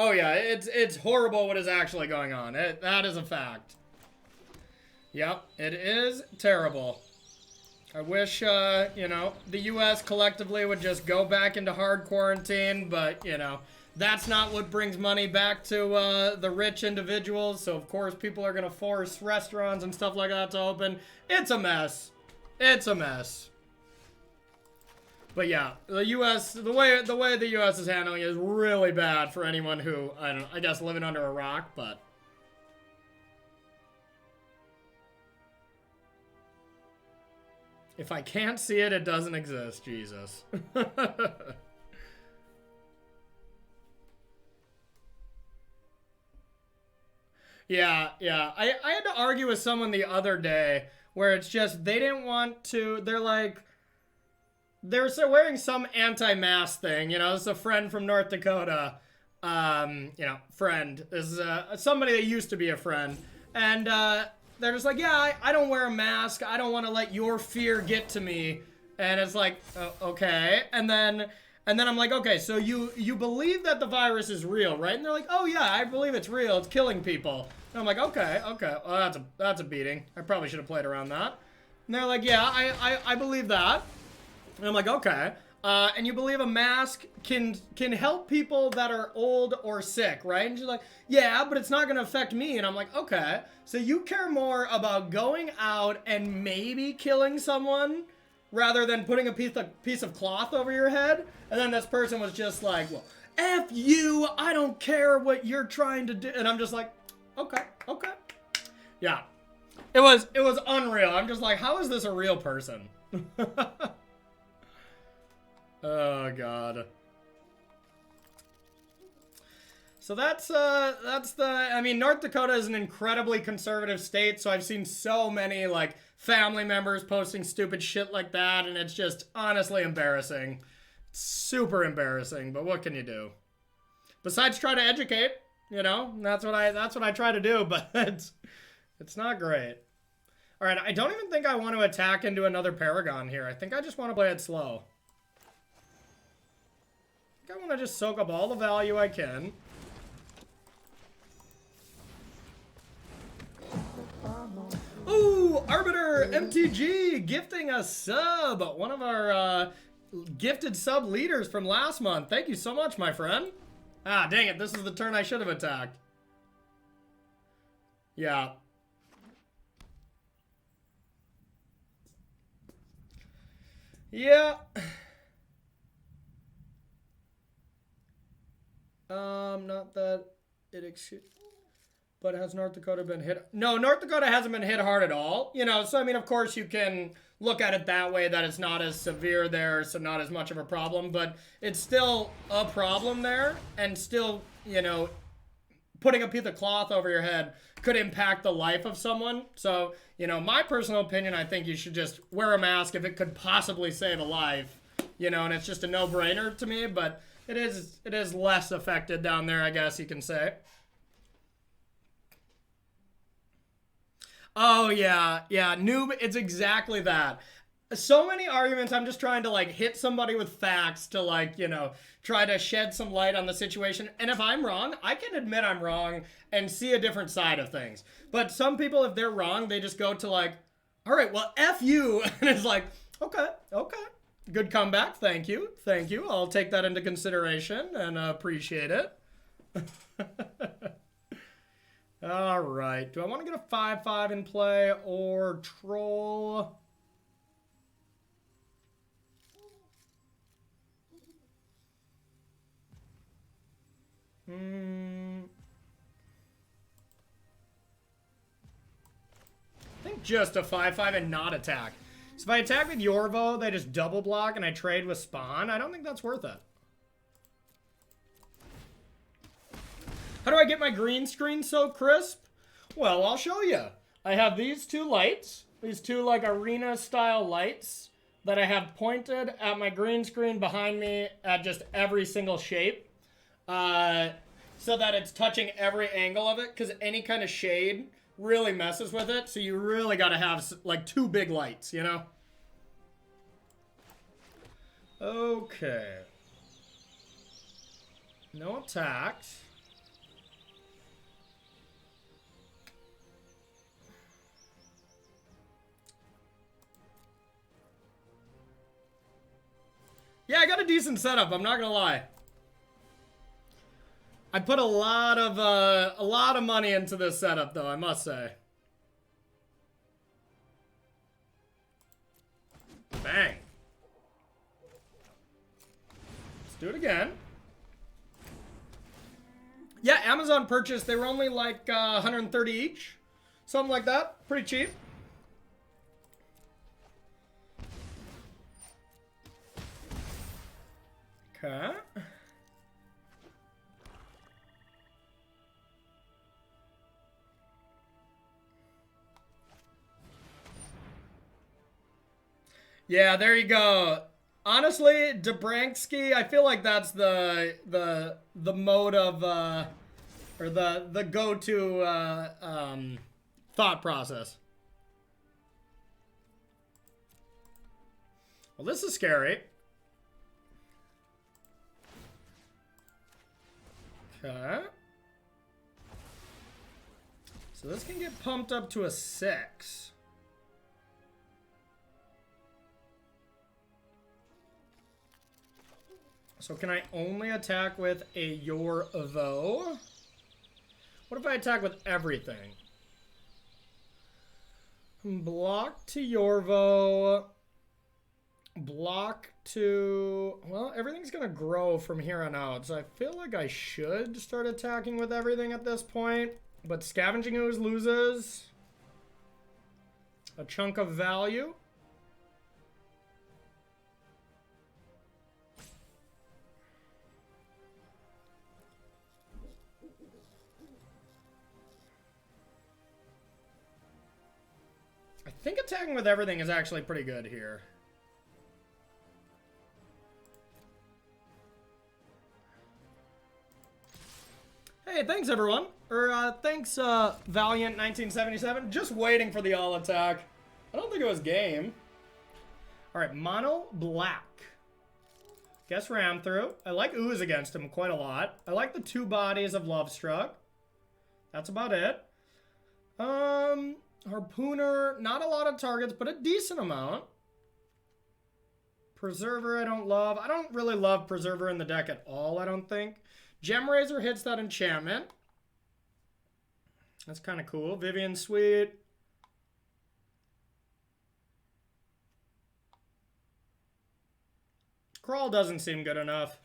Oh yeah, it's horrible what is actually going on. That is a fact. Yep, it is terrible. I wish, you know, the U.S. collectively would just go back into hard quarantine, but, you know, that's not what brings money back to the rich individuals, so of course people are going to force restaurants and stuff like that to open. It's a mess. It's a mess. But yeah, the U.S., the way the U.S. is handling it is really bad for anyone who, I guess living under a rock, but... If I can't see it, it doesn't exist. Jesus. Yeah. I had to argue with someone the other day where it's just they didn't want to. They're like, they're wearing some anti-mask thing. You know, this is a friend from North Dakota. You know, friend. This is somebody that used to be a friend. And they're just like, yeah, I don't wear a mask. I don't want to let your fear get to me. And it's like, okay. And then I'm like, okay, so you believe that the virus is real, right? And they're like, oh yeah, I believe it's real. It's killing people. And I'm like, okay. Well, that's a beating. I probably should have played around that. And they're like, yeah, I believe that. And I'm like, okay. And you believe a mask can help people that are old or sick, right? And she's like, yeah, but it's not going to affect me. And I'm like, okay. So you care more about going out and maybe killing someone rather than putting a piece of cloth over your head? And then this person was just like, well, F you, I don't care what you're trying to do. And I'm just like, okay. Yeah. It was unreal. I'm just like, how is this a real person? Oh god. So that's I mean, North Dakota is an incredibly conservative state, so I've seen so many like family members posting stupid shit like that, and it's just honestly embarrassing. Super embarrassing, but what can you do? Besides try to educate, you know? That's what I try to do, but it's not great. All right, I don't even think I want to attack into another Paragon here. I think I just want to play it slow. I want to just soak up all the value I can. Ooh, Arbiter MTG gifting a sub. One of our gifted sub leaders from last month. Thank you so much, my friend. Ah, dang it. This is the turn I should have attacked. Yeah. Yeah. Not that it but has North Dakota been hit? No, North Dakota hasn't been hit hard at all. You know, so I mean, of course you can look at it that way, that it's not as severe there, so not as much of a problem, but it's still a problem there, and still, you know, putting a piece of cloth over your head could impact the life of someone. So, you know, my personal opinion, I think you should just wear a mask if it could possibly save a life, you know, and it's just a no-brainer to me, but it is less affected down there, I guess you can say. Oh, yeah, noob, it's exactly that. So many arguments, I'm just trying to, like, hit somebody with facts to, like, you know, try to shed some light on the situation. And if I'm wrong, I can admit I'm wrong and see a different side of things. But some people, if they're wrong, they just go to, like, all right, well, F you. And it's like, okay. Good comeback. Thank you. I'll take that into consideration and appreciate it. All right. Do I want to get a 5/5 in play or troll? I think just a 5/5 and not attack. So if I attack with Yorvo, they just double block and I trade with Spawn. I don't think that's worth it. How do I get my green screen so crisp? Well, I'll show you. I have these two lights. These two like arena style lights that I have pointed at my green screen behind me at just every single shape. So that it's touching every angle of it, because any kind of shade really messes with it, so you really got to have like two big lights, you know? Okay. No attacks. Yeah, I got a decent setup, I'm not gonna lie. I put a lot of money into this setup, though, I must say. Bang. Let's do it again. Yeah, Amazon purchase, they were only like 130 each. Something like that. Pretty cheap. Okay. Yeah, there you go. Honestly, Dobransky, I feel like that's the mode of or the go-to thought process. Well, this is scary. Okay. So this can get pumped up to a 6. So can I only attack with a Yorvo? What if I attack with everything? Block to Yorvo. Block to... Well, everything's going to grow from here on out. So I feel like I should start attacking with everything at this point. But Scavenging Ooze loses a chunk of value. I think attacking with everything is actually pretty good here. Hey, thanks everyone. Thanks Valiant 1977. Just waiting for the all attack. I don't think it was game. Alright, Mono Black. Guess ram through. I like Ooze against him quite a lot. I like the 2 bodies of Lovestruck. That's about it. Harpooner, not a lot of targets, but a decent amount. Preserver I don't love. I don't really love Preserver in the deck at all, I don't think. Gemrazer hits that enchantment. That's kind of cool. Vivien, sweet. Kraul doesn't seem good enough.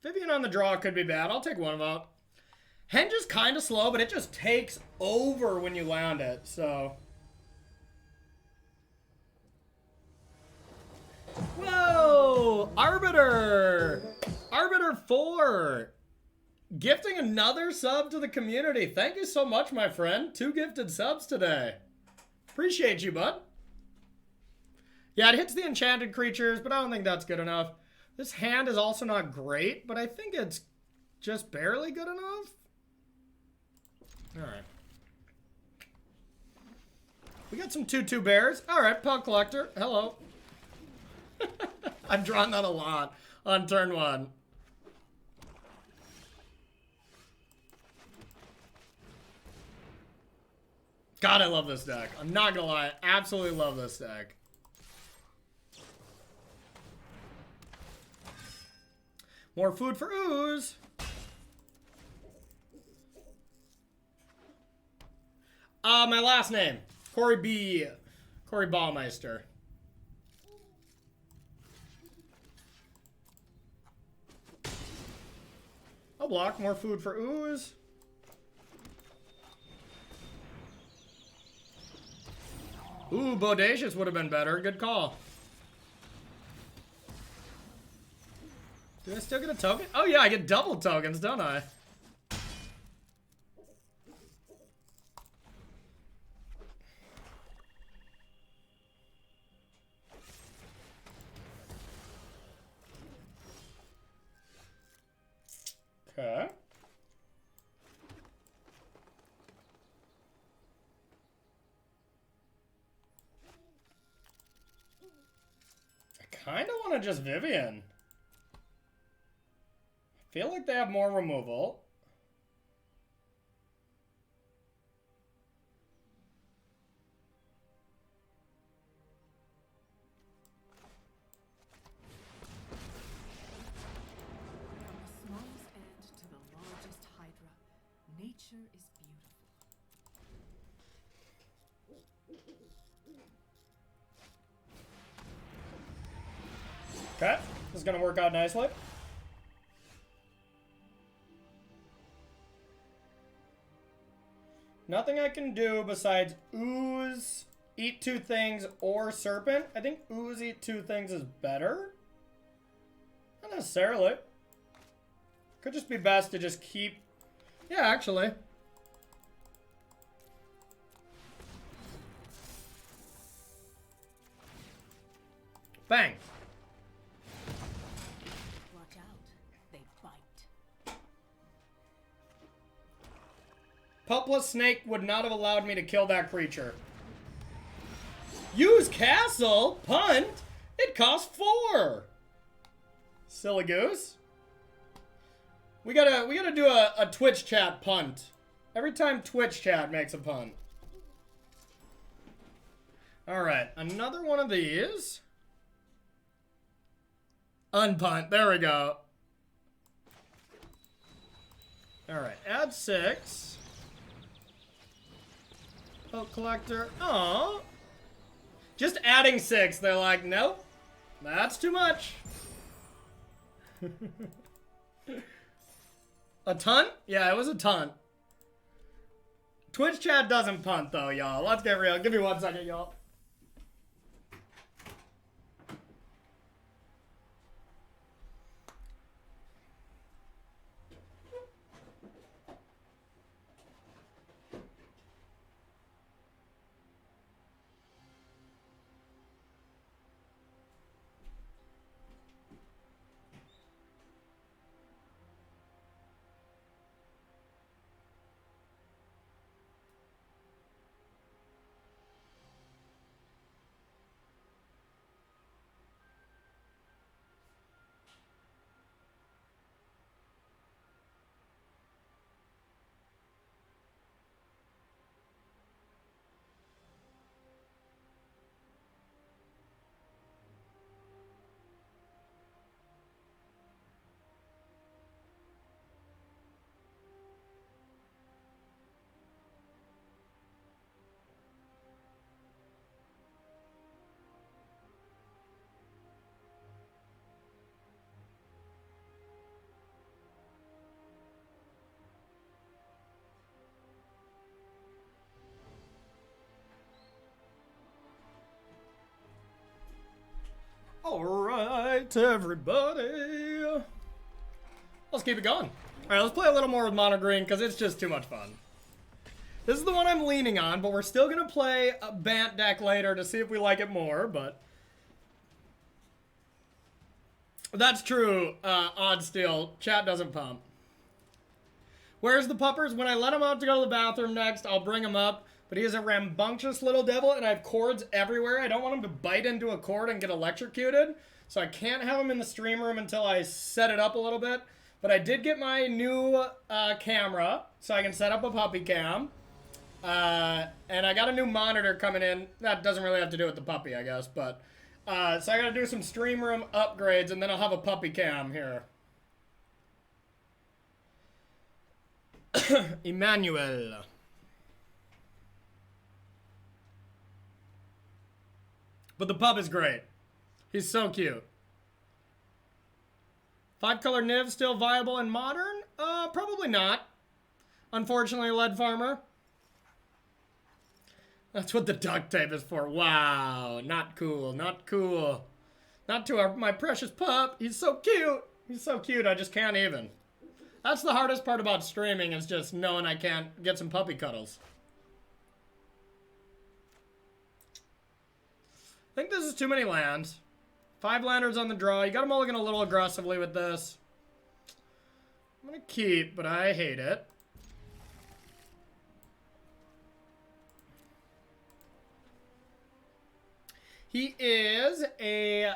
Vivien on the draw could be bad. I'll take one of them. Henge is kind of slow, but it just takes over when you land it, so. Whoa! Arbiter! Arbiter 4! Gifting another sub to the community. Thank you so much, my friend. 2 gifted subs today. Appreciate you, bud. Yeah, it hits the enchanted creatures, but I don't think that's good enough. This hand is also not great, but I think it's just barely good enough. Alright. We got some 2/2 bears. Alright, Pelt Collector. Hello. I've drawn that a lot on turn 1. God, I love this deck. I'm not gonna lie. I absolutely love this deck. More food for Ooze. My last name. Corey B. Corey Baumeister. I'll block. More food for Ooze. Ooh, Bodacious would have been better. Good call. Do I still get a token? Oh yeah, I get double tokens, don't I? Okay. I kind of want to just Vivien. I feel like they have more removal. From the smallest ant to the largest hydra, nature is beautiful. Okay, this is gonna work out nicely. Nothing I can do besides Ooze, eat 2 things, or Serpent. I think Ooze, eat 2 things is better. Not necessarily. Could just be best to just keep... Yeah, actually. Bang. Watch out, they bite. Pelt Snake would not have allowed me to kill that creature. Use Castle? Punt? It costs 4. Silly goose. We gotta do a Twitch chat punt. Every time Twitch chat makes a punt. Alright, another one of these. Unpunt. There we go. Alright, add 6. Pelt Collector. Aww. Just adding 6. They're like, nope. That's too much. A ton? Yeah, it was a ton. Twitch chat doesn't punt though, y'all. Let's get real. Give me 1 second, y'all. Alright, everybody. Let's keep it going. Alright, let's play a little more with Mono-Green because it's just too much fun. This is the one I'm leaning on, but we're still going to play a Bant deck later to see if we like it more, but... That's true, Odd Steel. Chat doesn't pump. Where's the puppers? When I let him out to go to the bathroom next, I'll bring him up. But he is a rambunctious little devil, and I have cords everywhere. I don't want him to bite into a cord and get electrocuted. So I can't have him in the stream room until I set it up a little bit. But I did get my new camera, so I can set up a puppy cam. And I got a new monitor coming in. That doesn't really have to do with the puppy, I guess. But so I got to do some stream room upgrades, and then I'll have a puppy cam here. Emmanuel. But the pup is great. He's so cute. 5-color Niv still viable in Modern? Probably not. Unfortunately, Lead Farmer. That's what the duct tape is for. Wow. Not cool. Not cool. Not to my precious pup. He's so cute. He's so cute. I just can't even. That's the hardest part about streaming is just knowing I can't get some puppy cuddles. I think this is too many lands. 5 landers on the draw. You got to mulligan a little aggressively with this. I'm going to keep, but I hate it. He is a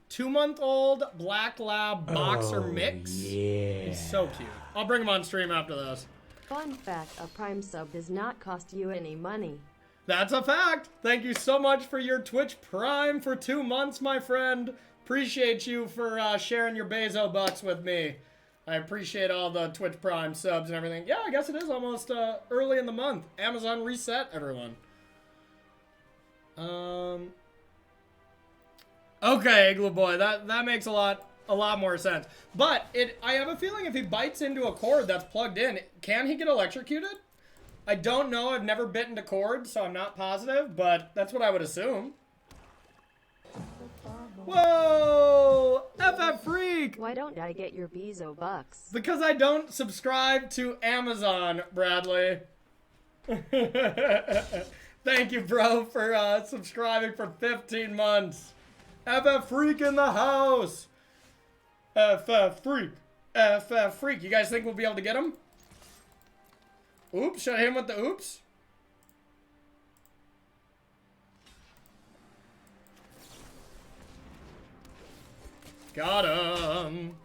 2-month-old black lab boxer mix. Yeah. He's so cute. I'll bring him on stream after this. Fun fact, a Prime sub does not cost you any money. That's a fact. Thank you so much for your Twitch Prime for 2 months, my friend. Appreciate you for sharing your Bezo bucks with me. I appreciate all the Twitch Prime subs and everything. Yeah, I guess it is almost early in the month. Amazon reset, everyone. Okay, Igloo Boy, that makes a lot more sense. But I have a feeling if he bites into a cord that's plugged in, can he get electrocuted? I don't know. I've never bitten to cord, so I'm not positive, but that's what I would assume. Whoa! FF Freak! Why don't I get your Bezo bucks? Because I don't subscribe to Amazon, Bradley. Thank you, bro, for subscribing for 15 months. FF Freak in the house! FF Freak! FF Freak. You guys think we'll be able to get him? Oops, should I hit him with the oops? Got him.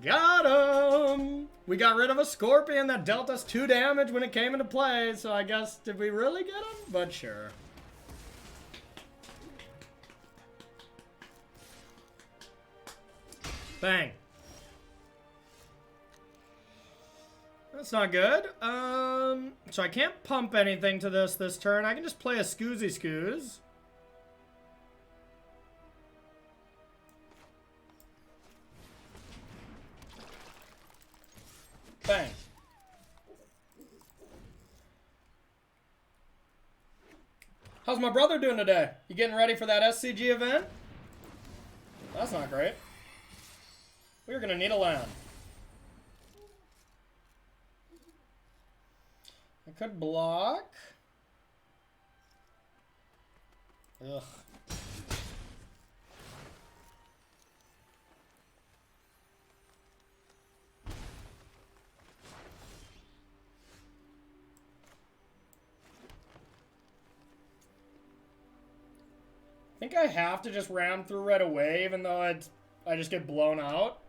Got him. We got rid of a scorpion that dealt us 2 damage when it came into play, so I guess, did we really get him? But sure. Bang. That's not good. So I can't pump anything to this turn. I can just play a Scoozy Scooze. Bang. How's my brother doing today? You getting ready for that SCG event? That's not great. We're gonna need a land. I could block. Ugh. I think I have to just ram through right away, even though I just get blown out.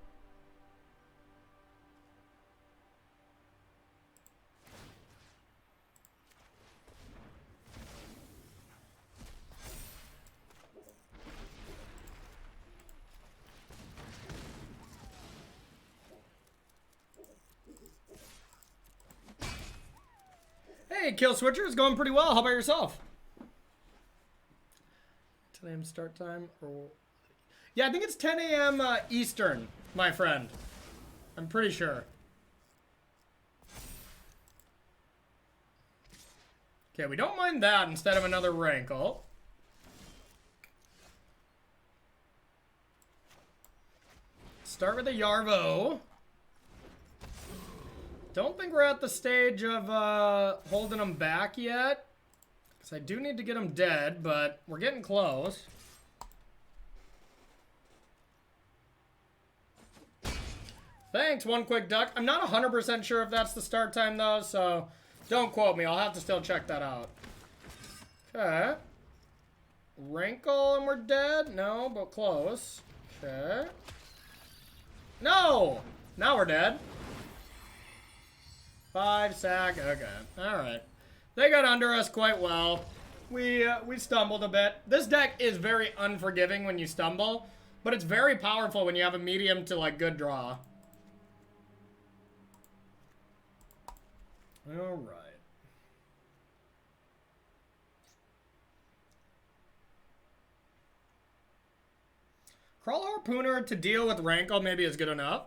Hey, Kill Switcher, it's going pretty well. How about yourself? 10 a.m. start time? Or... Yeah, I think it's 10 a.m. Eastern, my friend. I'm pretty sure. Okay, we don't mind that instead of another Rankle. Start with a Yorvo. Don't think we're at the stage of holding them back yet. Because I do need to get them dead, but we're getting close. Thanks, One Quick Duck. I'm not 100% sure if that's the start time, though, so don't quote me. I'll have to still check that out. Okay. Rankle and we're dead? No, but close. Okay. No! Now we're dead. 5 sack. Okay. Alright. They got under us quite well. We stumbled a bit. This deck is very unforgiving when you stumble, but it's very powerful when you have a medium to, like, good draw. Alright. Kraul Harpooner to deal with Rankle maybe is good enough.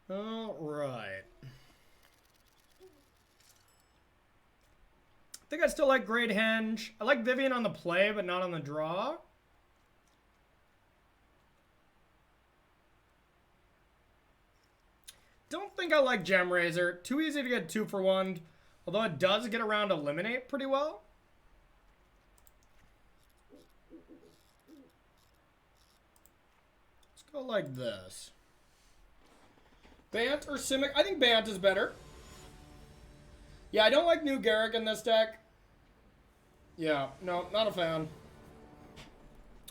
Alright. I think I still like Great Henge. I like Vivien on the play, but not on the draw. Don't think I like Gemrazer. Too easy to get 2 for 1. Although it does get around Eliminate pretty well. Let's go like this. Bant or Simic? I think Bant is better. Yeah, I don't like New Garrick in this deck. Yeah, no, not a fan.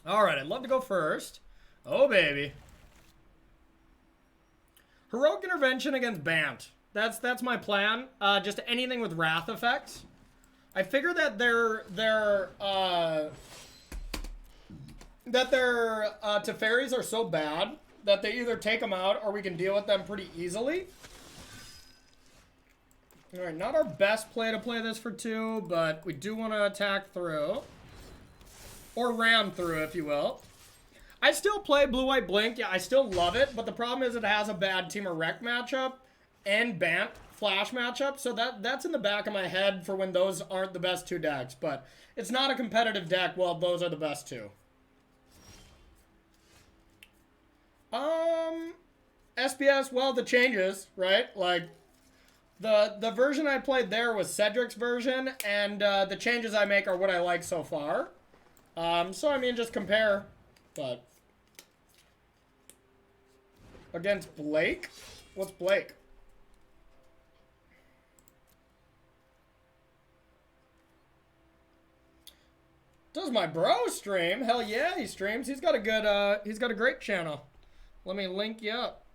Alright, I'd love to go first. Oh, baby. Heroic Intervention against Bant. That's my plan. Just anything with Wrath effects. I figure that their Teferis are so bad that they either take them out or we can deal with them pretty easily. Alright, not our best play to play this for 2, but we do want to attack through. Or ram through, if you will. I still play Blue-White Blink. Yeah, I still love it, but the problem is it has a bad Team of Wreck matchup and Bant Flash matchup, so that's in the back of my head for when those aren't the best 2 decks, but it's not a competitive deck. Well, those are the best 2. SBS, well, the changes, right? Like, the version I played there was Cedric's version, and the changes I make are what I like so far. So, I mean, just compare, but... Against Blake? What's Blake? Does my bro stream? Hell yeah, he streams. He's got a great channel. Let me link you up.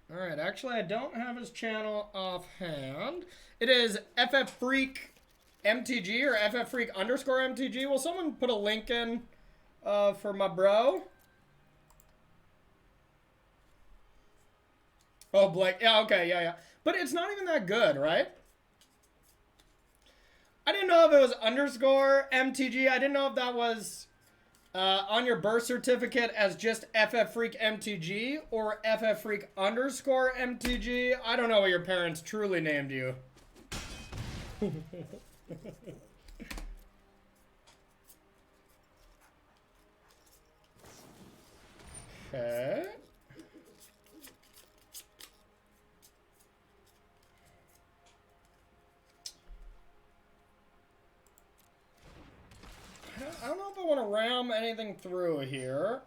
Alright, actually I don't have his channel offhand. It is FF Freak MTG or FF Freak underscore MTG. Will someone put a link in for my bro? Oh, Blake. Yeah, okay, yeah. But it's not even that good, right? I didn't know if it was underscore MTG. I didn't know if that was on your birth certificate as just FF Freak MTG or FF Freak underscore MTG. I don't know what your parents truly named you. Okay. I don't know if I want to ram anything through here.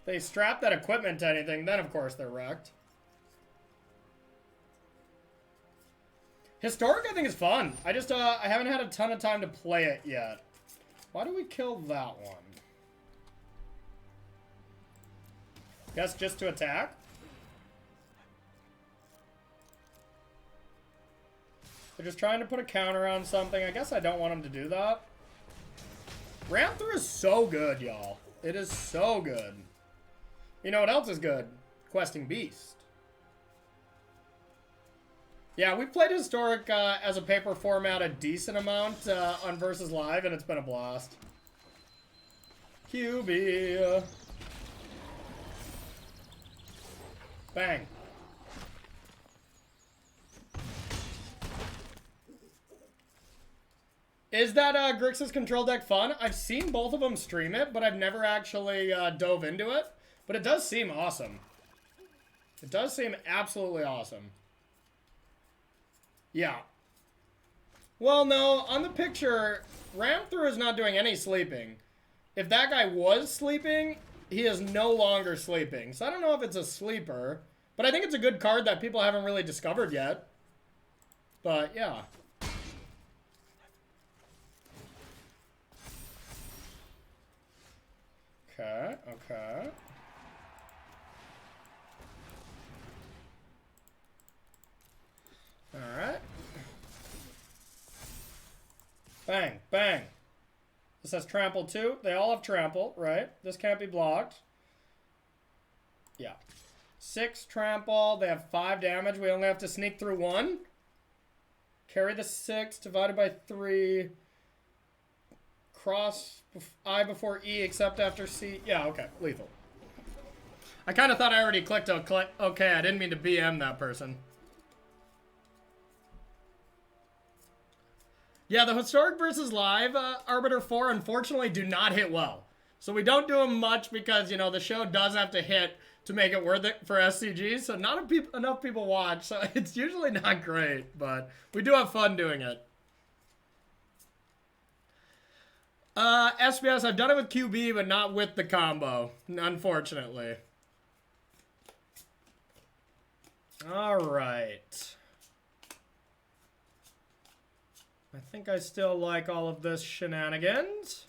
They strap that equipment to anything, then of course they're wrecked. Historic, I think, is fun. I just, I haven't had a ton of time to play it yet. Why do we kill that one? Guess just to attack? They're just trying to put a counter on something. I guess I don't want them to do that. Ram through is so good, y'all. It is so good. You know what else is good? Questing Beast. Yeah, we played Historic as a paper format a decent amount on Versus Live, and it's been a blast. QB. Bang. Is that Grixis control deck fun? I've seen both of them stream it, but I've never actually dove into it. But it does seem awesome. It does seem absolutely awesome. Yeah. Well, no, on the picture, Ram Through is not doing any sleeping. If that guy was sleeping, he is no longer sleeping. So I don't know if it's a sleeper, but I think it's a good card that people haven't really discovered yet. But, yeah. Okay, okay. Alright. Bang, bang. This has trample too. They all have trample, right? This can't be blocked. Yeah. 6 trample. They have 5 damage. We only have to sneak through 1. Carry the 6 divided by 3. Cross I before E except after C. Yeah, okay. Lethal. I kind of thought I already clicked okay. I didn't mean to BM that person. Yeah, the Historic versus Live Arbiter 4 unfortunately do not hit well. So we don't do them much because, you know, the show does have to hit to make it worth it for SCG. So not enough people watch. So it's usually not great, but we do have fun doing it. SBS, I've done it with QB, but not with the combo, unfortunately. All right. I think I still like all of this shenanigans.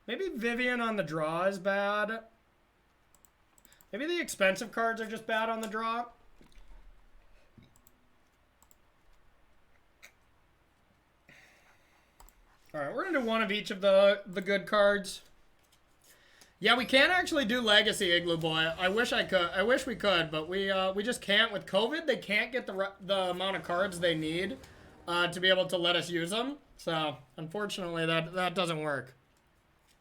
Maybe Vivien on the draw is bad. Maybe the expensive cards are just bad on the draw. Alright, we're gonna do one of each of the good cards. Yeah, we can't actually do Legacy, Igloo Boy. I wish I could. I wish we could, but we just can't with COVID. They can't get the amount of cards they need to be able to let us use them. So, unfortunately, that doesn't work.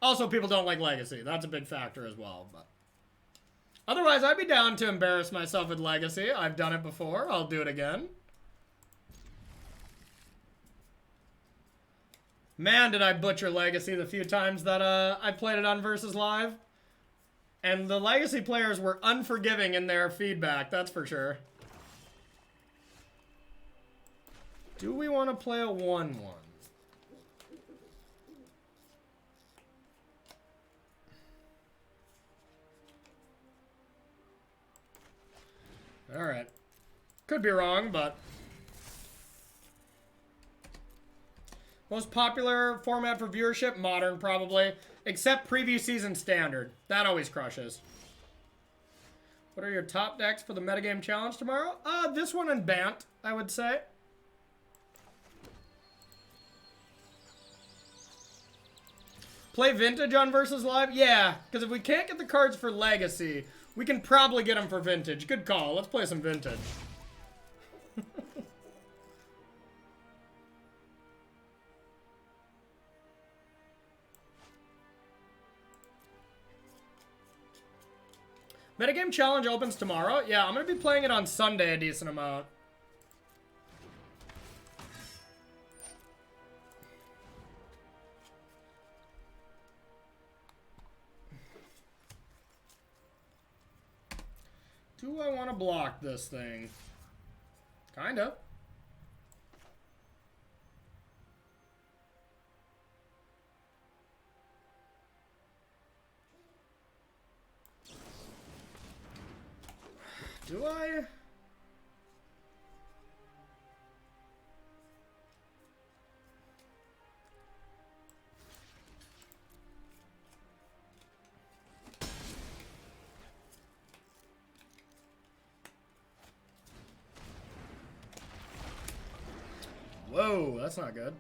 Also, people don't like Legacy. That's a big factor as well. But otherwise, I'd be down to embarrass myself with Legacy. I've done it before. I'll do it again. Man, did I butcher Legacy the few times that I played it on Versus Live. And the Legacy players were unforgiving in their feedback, that's for sure. Do we want to play a 1-1? Alright. Could be wrong, but... Most popular format for viewership? Modern, probably. Except preview season standard. That always crushes. What are your top decks for the metagame challenge tomorrow? This one and Bant, I would say. Play Vintage on Versus Live? Yeah, because if we can't get the cards for Legacy, we can probably get them for Vintage. Good call. Let's play some Vintage. Metagame challenge opens tomorrow. Yeah, I'm going to be playing it on Sunday a decent amount. Do I want to block this thing? Kinda. Do I? Whoa, that's not good.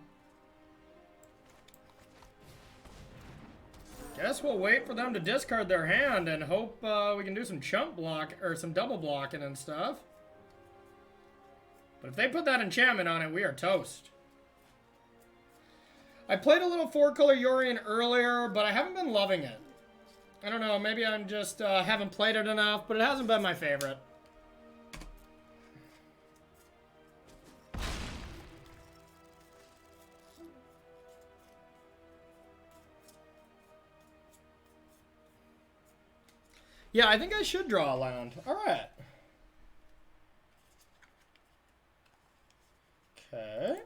Guess we'll wait for them to discard their hand and hope we can do some chump block or some double blocking and stuff. But if they put that enchantment on it, we are toast. I played a little 4-color Yorion earlier, but I haven't been loving it. I don't know, maybe I'm just haven't played it enough, but it hasn't been my favorite. Yeah, I think I should draw a land. Alright. Okay.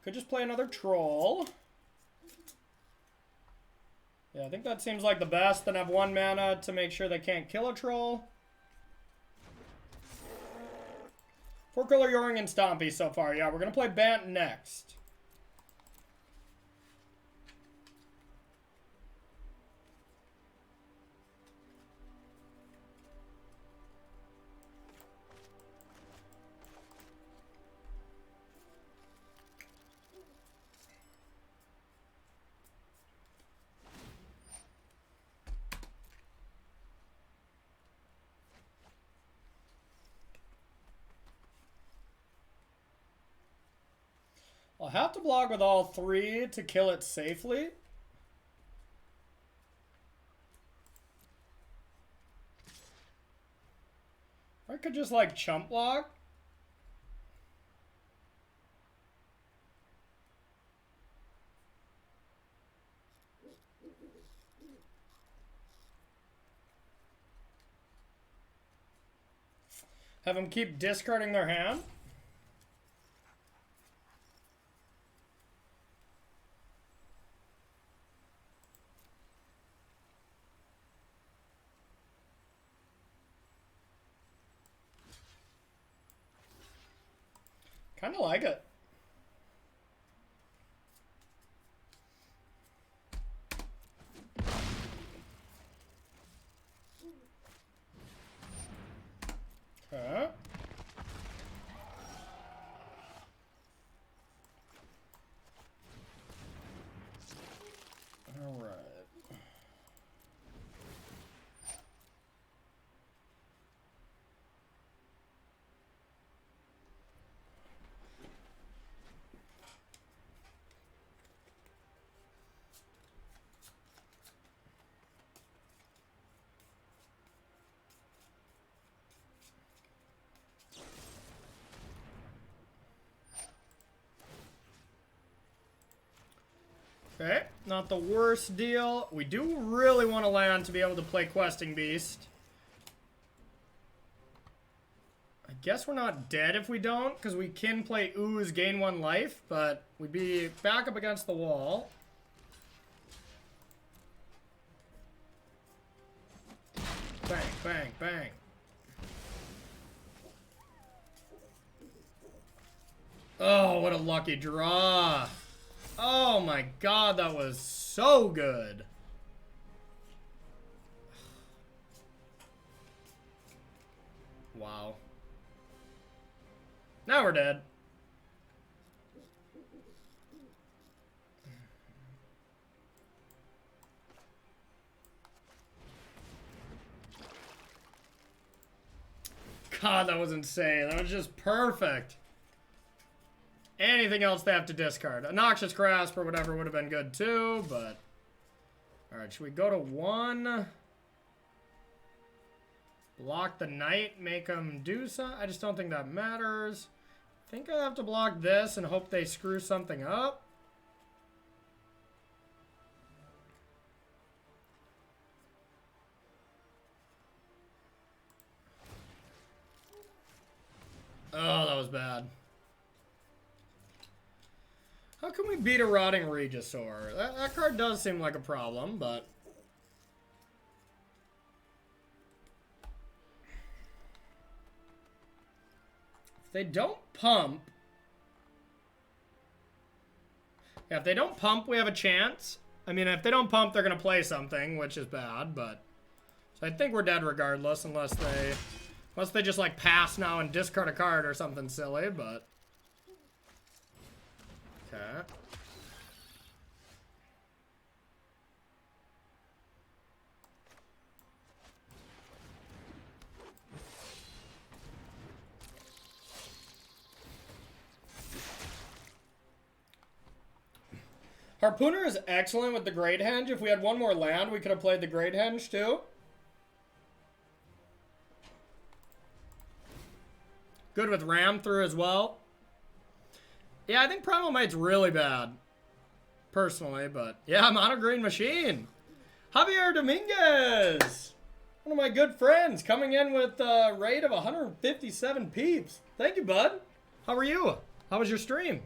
Could just play another troll. Yeah, I think that seems like the best. Then have 1 mana to make sure they can't kill a troll. 4-color Yorion and Stompy so far. Yeah, we're going to play Bant next. I'll have to block with all 3 to kill it safely. Or I could just like chump block. Have them keep discarding their hand. Kind of like it. Not the worst deal. We do really want to land to be able to play Questing Beast. I guess we're not dead if we don't, because we can play Ooze, gain 1 life, but we'd be back up against the wall. Bang, bang, bang. Oh, what a lucky draw. Oh my god, that was so good. Wow. Now we're dead. God, that was insane. That was just perfect. Anything else they have to discard. A Noxious Grasp or whatever would have been good too, but... Alright, should we go to 1? Block the Knight, make them do something? I just don't think that matters. I think I have to block this and hope they screw something up. Oh, that was bad. How can we beat a Rotting Regisaur? That card does seem like a problem, but... If they don't pump... Yeah, if they don't pump, we have a chance. I mean, if they don't pump, they're going to play something, which is bad, but... So I think we're dead regardless, unless they just, like, pass now and discard a card or something silly, but... Okay. Harpooner is excellent with the Great Henge. If we had 1 more land, we could have played the Great Henge too. Good with Ram through as well. Yeah, I think Primal Might's really bad. Personally, but... Yeah, Mono-Green Machine. Javier Dominguez. One of my good friends coming in with a rate of 157 peeps. Thank you, bud. How are you? How was your stream?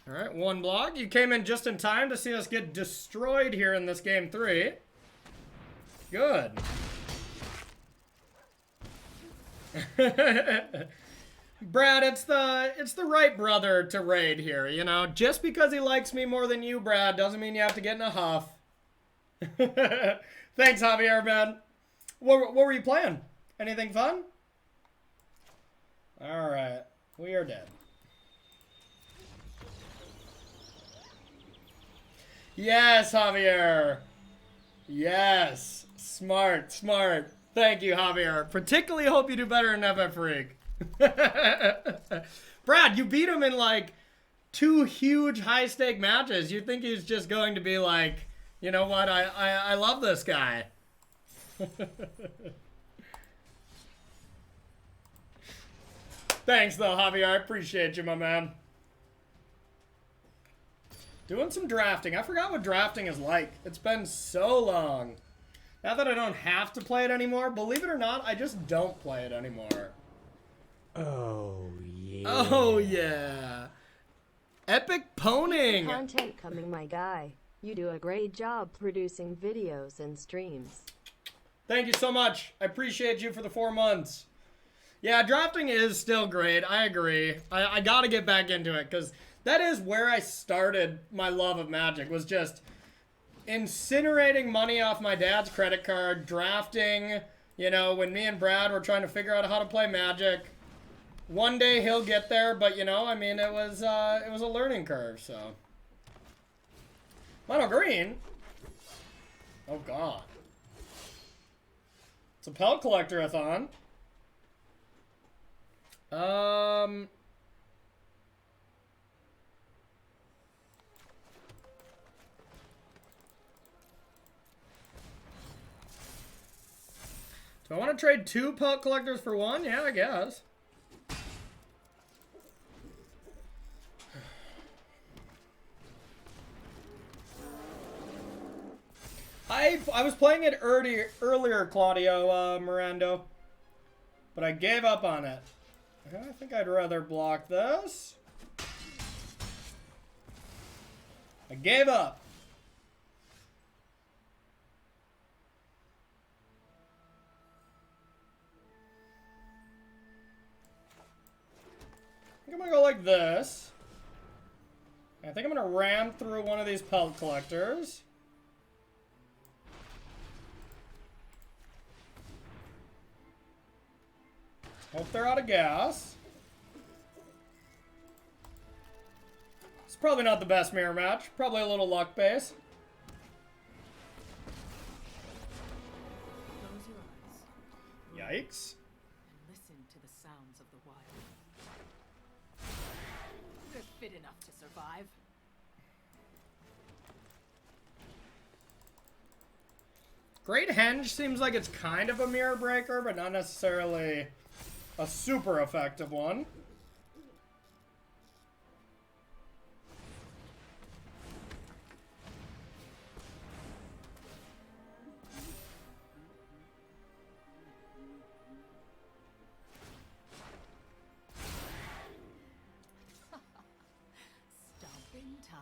Alright, 1 block. You came in just in time to see us get destroyed here in this game 3. Good. Brad, it's the right brother to raid here, you know? Just because he likes me more than you, Brad, doesn't mean you have to get in a huff. Thanks, Javier, man. What were you playing? Anything fun? Alright, we are dead. Yes, Javier. Yes. Smart, smart. Thank you, Javier. Particularly hope you do better in FF Freak. Brad, you beat him in like 2 huge high-stake matches. You'd think he's just going to be like, you know what, I love this guy. Thanks, though, Javier. I appreciate you, my man. Doing some drafting. I forgot what drafting is like. It's been so long. Now that I don't have to play it anymore, believe it or not, I just don't play it anymore. Oh, yeah. Oh, yeah. Epic Poning. Content coming, my guy. You do a great job producing videos and streams. Thank you so much. I appreciate you for the 4 months. Yeah, drafting is still great. I agree. I gotta get back into it, because that is where I started my love of Magic, was just incinerating money off my dad's credit card, drafting, you know, when me and Brad were trying to figure out how to play Magic. One day he'll get there, but, you know, I mean, it was a learning curve, so. Mono-Green? Oh, God. It's a Pelt Collector-a-thon. Do I want to trade 2 Pelt Collectors for 1? Yeah, I guess. I was playing it earlier, Claudio Mirando, but I gave up on it. I think I'd rather block this. I gave up. I think I'm gonna go like this. I think I'm gonna ram through one of these Pelt Collectors. Hope they're out of gas. It's probably not the best mirror match. Probably a little luck base. Close your eyes Yikes. and listen to the sounds of the wild. You're fit enough to survive. Great Henge seems like it's kind of a mirror breaker, but not necessarily a super effective one. Stomping time.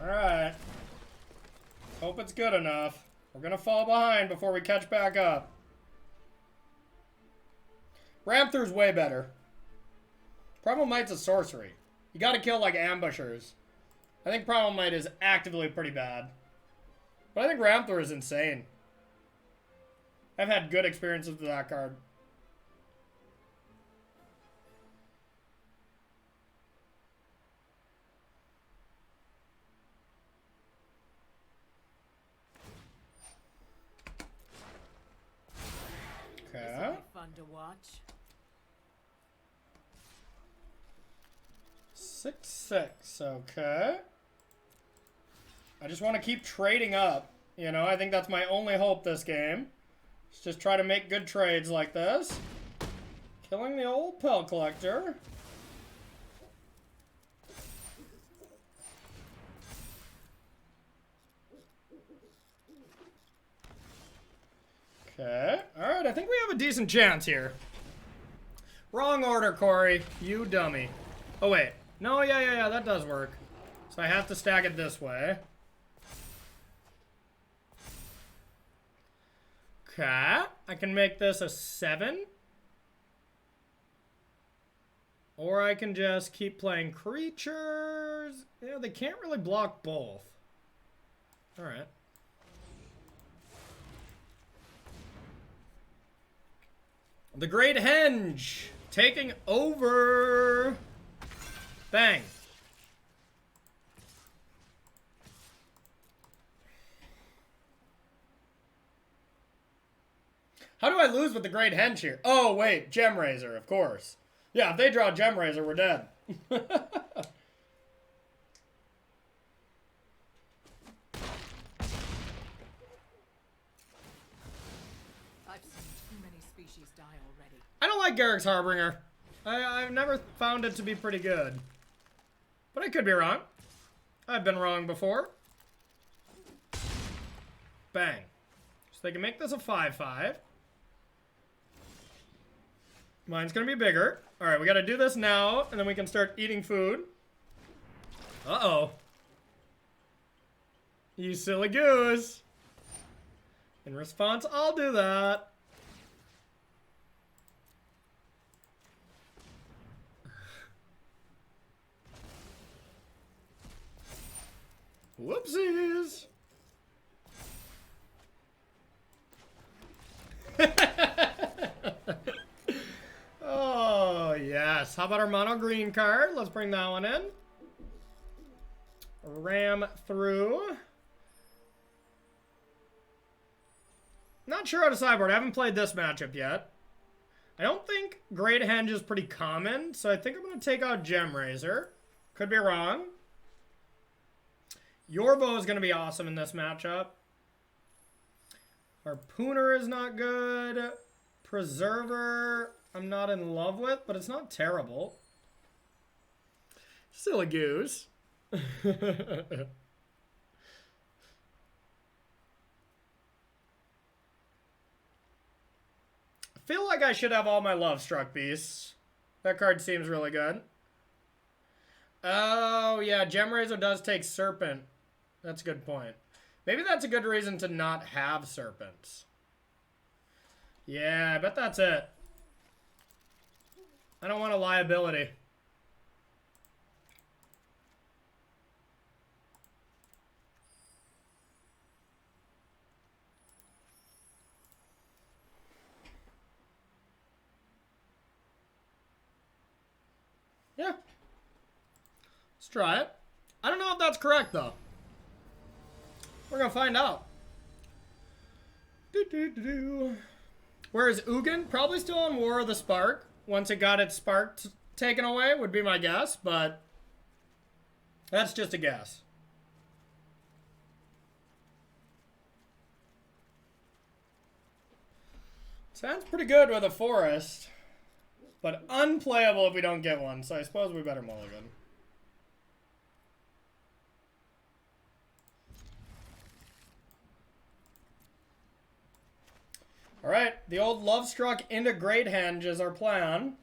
Alright. Hope it's good enough. We're gonna fall behind before we catch back up. Ram through's way better. Primal Might's a sorcery. You gotta kill like ambushers. I think Primal Might is actively pretty bad. But I think Ram through is insane. I've had good experiences with that card. This'll be fun to watch. 6/6, okay. I just want to keep trading up. You know, I think that's my only hope this game. Just try to make good trades like this. Killing the old Pelt Collector. Okay. Alright, I think we have a decent chance here. Wrong order, Corey. You dummy. Oh, wait. No, yeah, that does work. So I have to stack it this way. Okay. I can make this a 7. Or I can just keep playing creatures. Yeah, they can't really block both. Alright. The Great Henge taking over. Bang. How do I lose with the Great Henge here? Oh, wait. Gemrazer, of course. Yeah, if they draw Gemrazer, we're dead. I've seen too many species die already. I don't like Garrick's Harbinger. I've never found it to be pretty good. But I could be wrong. I've been wrong before. Bang. So they can make this a 5/5. Mine's gonna be bigger. Alright, we gotta do this now, and then we can start eating food. Uh-oh. You silly goose. In response, I'll do that. Whoopsies. Oh, yes. How about our mono-green card? Let's bring that one in. Ram through. Not sure how to sideboard. I haven't played this matchup yet. I don't think Great Henge is pretty common, so I think I'm going to take out Gemrazer. Could be wrong. Yorvo is going to be awesome in this matchup. Harpooner is not good. Preserver. I'm not in love with, but it's not terrible. Still a goose. I feel like I should have all my Lovestruck Beasts. That card seems really good. Oh, yeah, Gemrazer does take Serpent. That's a good point. Maybe that's a good reason to not have Serpents. Yeah, I bet that's it. I don't want a liability. Yeah. Let's try it. I don't know if that's correct, though. We're going to find out. Where is Ugin? Probably still on War of the Spark. Once it got its spark taken away, would be my guess, but that's just a guess. Sounds pretty good with a forest, but unplayable if we don't get one, so I suppose we better mulligan. Alright, the old Lovestruck into Great Henge is our plan.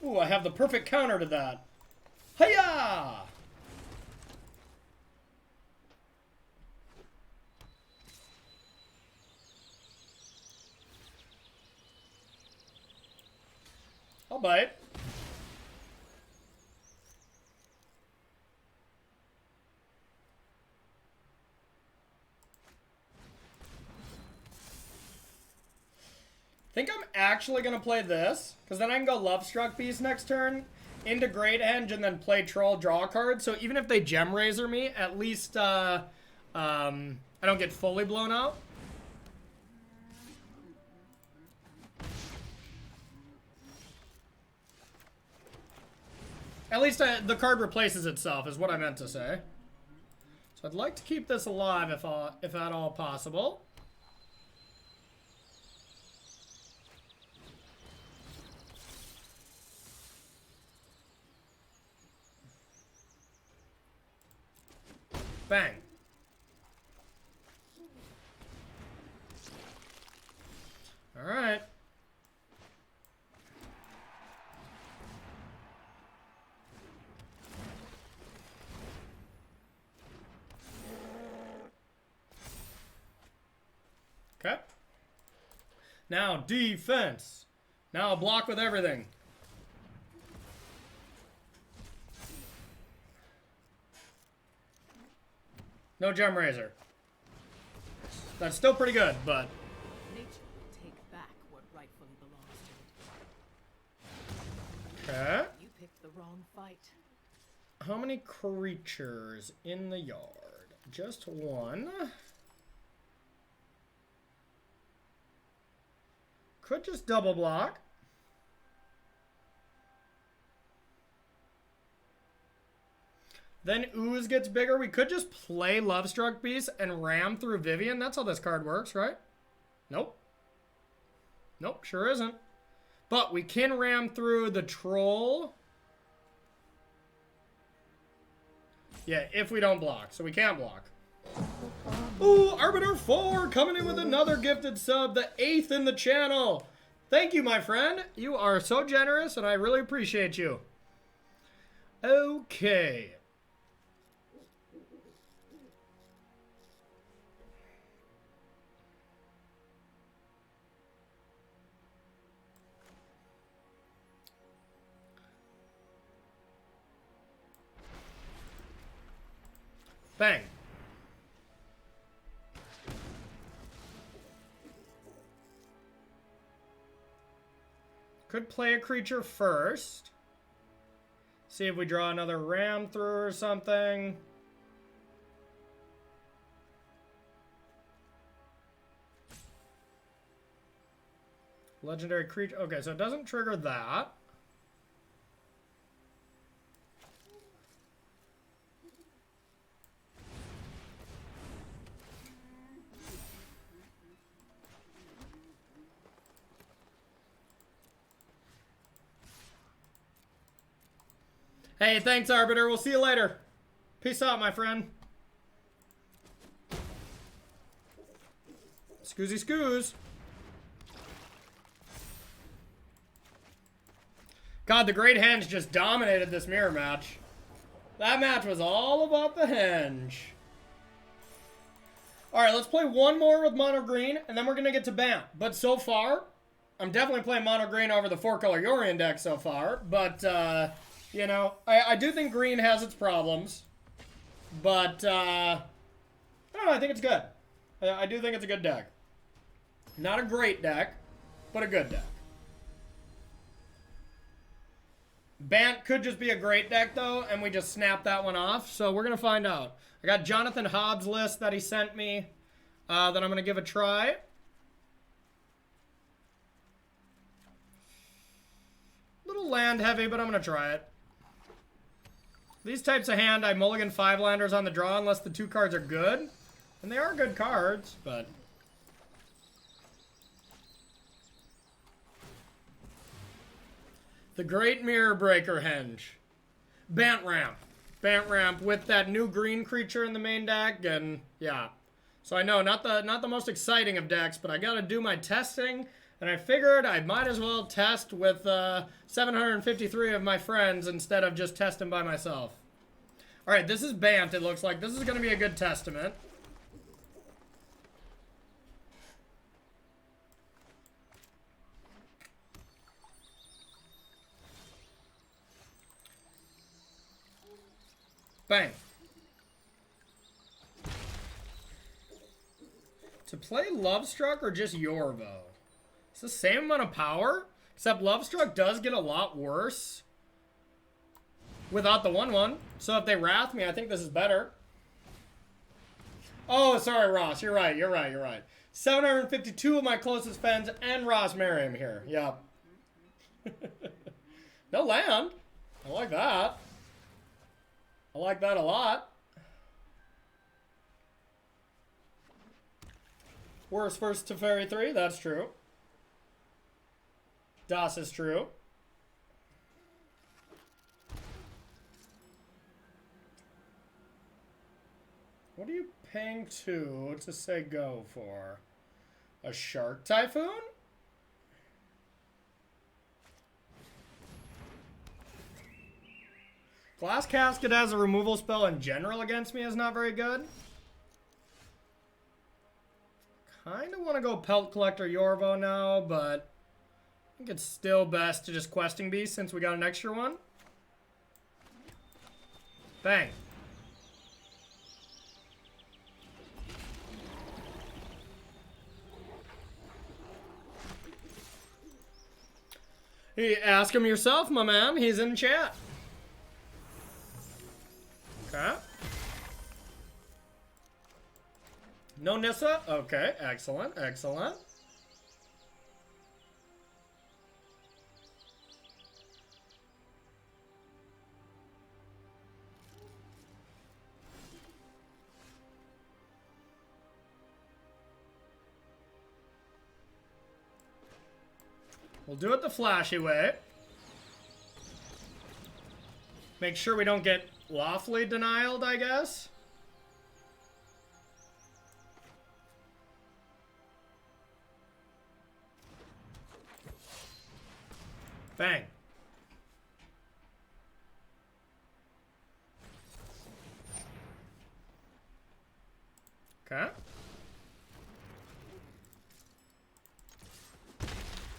Ooh, I have the perfect counter to that. Hiya! I'll bite. I think I'm actually going to play this, because then I can go Lovestruck Beast next turn, into Great Henge, and then play Troll, draw a card. So even if they Gemrazer me, at least I don't get fully blown out. At least the card replaces itself, is what I meant to say. So I'd like to keep this alive if at all possible. Bang. All right. Okay. Now defense. Now block with everything. No Gemrazer. That's still pretty good, but... Nature will take back what rightfully belongs to it. Okay. You picked the wrong fight. How many creatures in the yard? Just one. Could just double block. Then Ooze gets bigger. We could just play Lovestruck Beast and ram through Vivien. That's how this card works, right? Nope. Nope, sure isn't. But we can ram through the Troll. Yeah, if we don't block. So we can't block. Ooh, Arbiter 4 coming in with another gifted sub. The 8th in the channel. Thank you, my friend. You are so generous, and I really appreciate you. Okay. Bang. Could play a creature first. See if we draw another ram through or something. Legendary creature. Okay, so it doesn't trigger that. Hey, thanks, Arbiter. We'll see you later. Peace out, my friend. Scoozy scoos. God, the Great Henge just dominated this mirror match. That match was all about the Henge. Alright, let's play one more with Mono-Green, and then we're going to get to Bant. But so far, I'm definitely playing Mono-Green over the 4-color Yorion deck so far. But, you know, I do think Green has its problems. But, I don't know, I think it's good. I do think it's a good deck. Not a great deck, but a good deck. Bant could just be a great deck, though, and we just snap that one off. So we're going to find out. I got Jonathan Hobbs' list that he sent me that I'm going to give a try. Little land heavy, but I'm going to try it. These types of hand, I mulligan 5-landers on the draw unless the 2 cards are good. And they are good cards, but... The Great Mirror Breaker Henge. Bant Ramp. Bant Ramp with that new green creature in the main deck, and yeah. So I know, not the most exciting of decks, but I gotta do my testing, and I figured I might as well test with 753 of my friends instead of just testing by myself. Alright, this is Bant, it looks like. This is gonna be a good testament. Bang. To play Lovestruck or just Yorvo? It's the same amount of power, except Lovestruck does get a lot worse without the 1/1. So if they Wrath me, I think this is better. Oh, sorry, Ross. You're right. 752 of my closest friends and Ross Merriam here. Yep. No land. I like that. I like that a lot. Worst first to Fairy 3, that's true. Das is true. What are you paying 2 to say go for? A Shark Typhoon? Glass Casket as a removal spell in general against me is not very good. Kind of want to go Pelt Collector Yorvo now, but I think it's still best to just Questing Beast since we got an extra one. Bang. Hey, ask him yourself, my man. He's in chat. Okay. No Nissa? Okay, excellent, excellent. We'll do it the flashy way. Make sure we don't get lawfully denied, I guess. Bang. Okay.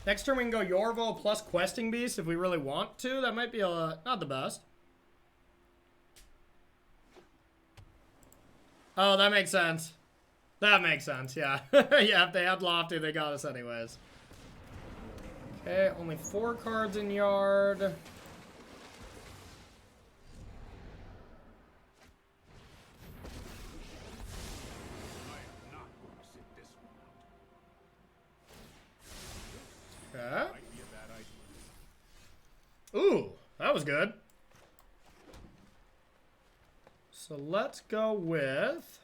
Next turn we can go Yorvo plus Questing Beast if we really want to. That might be not the best. Oh, that makes sense. That makes sense, yeah. Yeah, if they had Lofty, they got us anyways. Okay, only 4 cards in yard. Okay. Ooh, that was good. So let's go with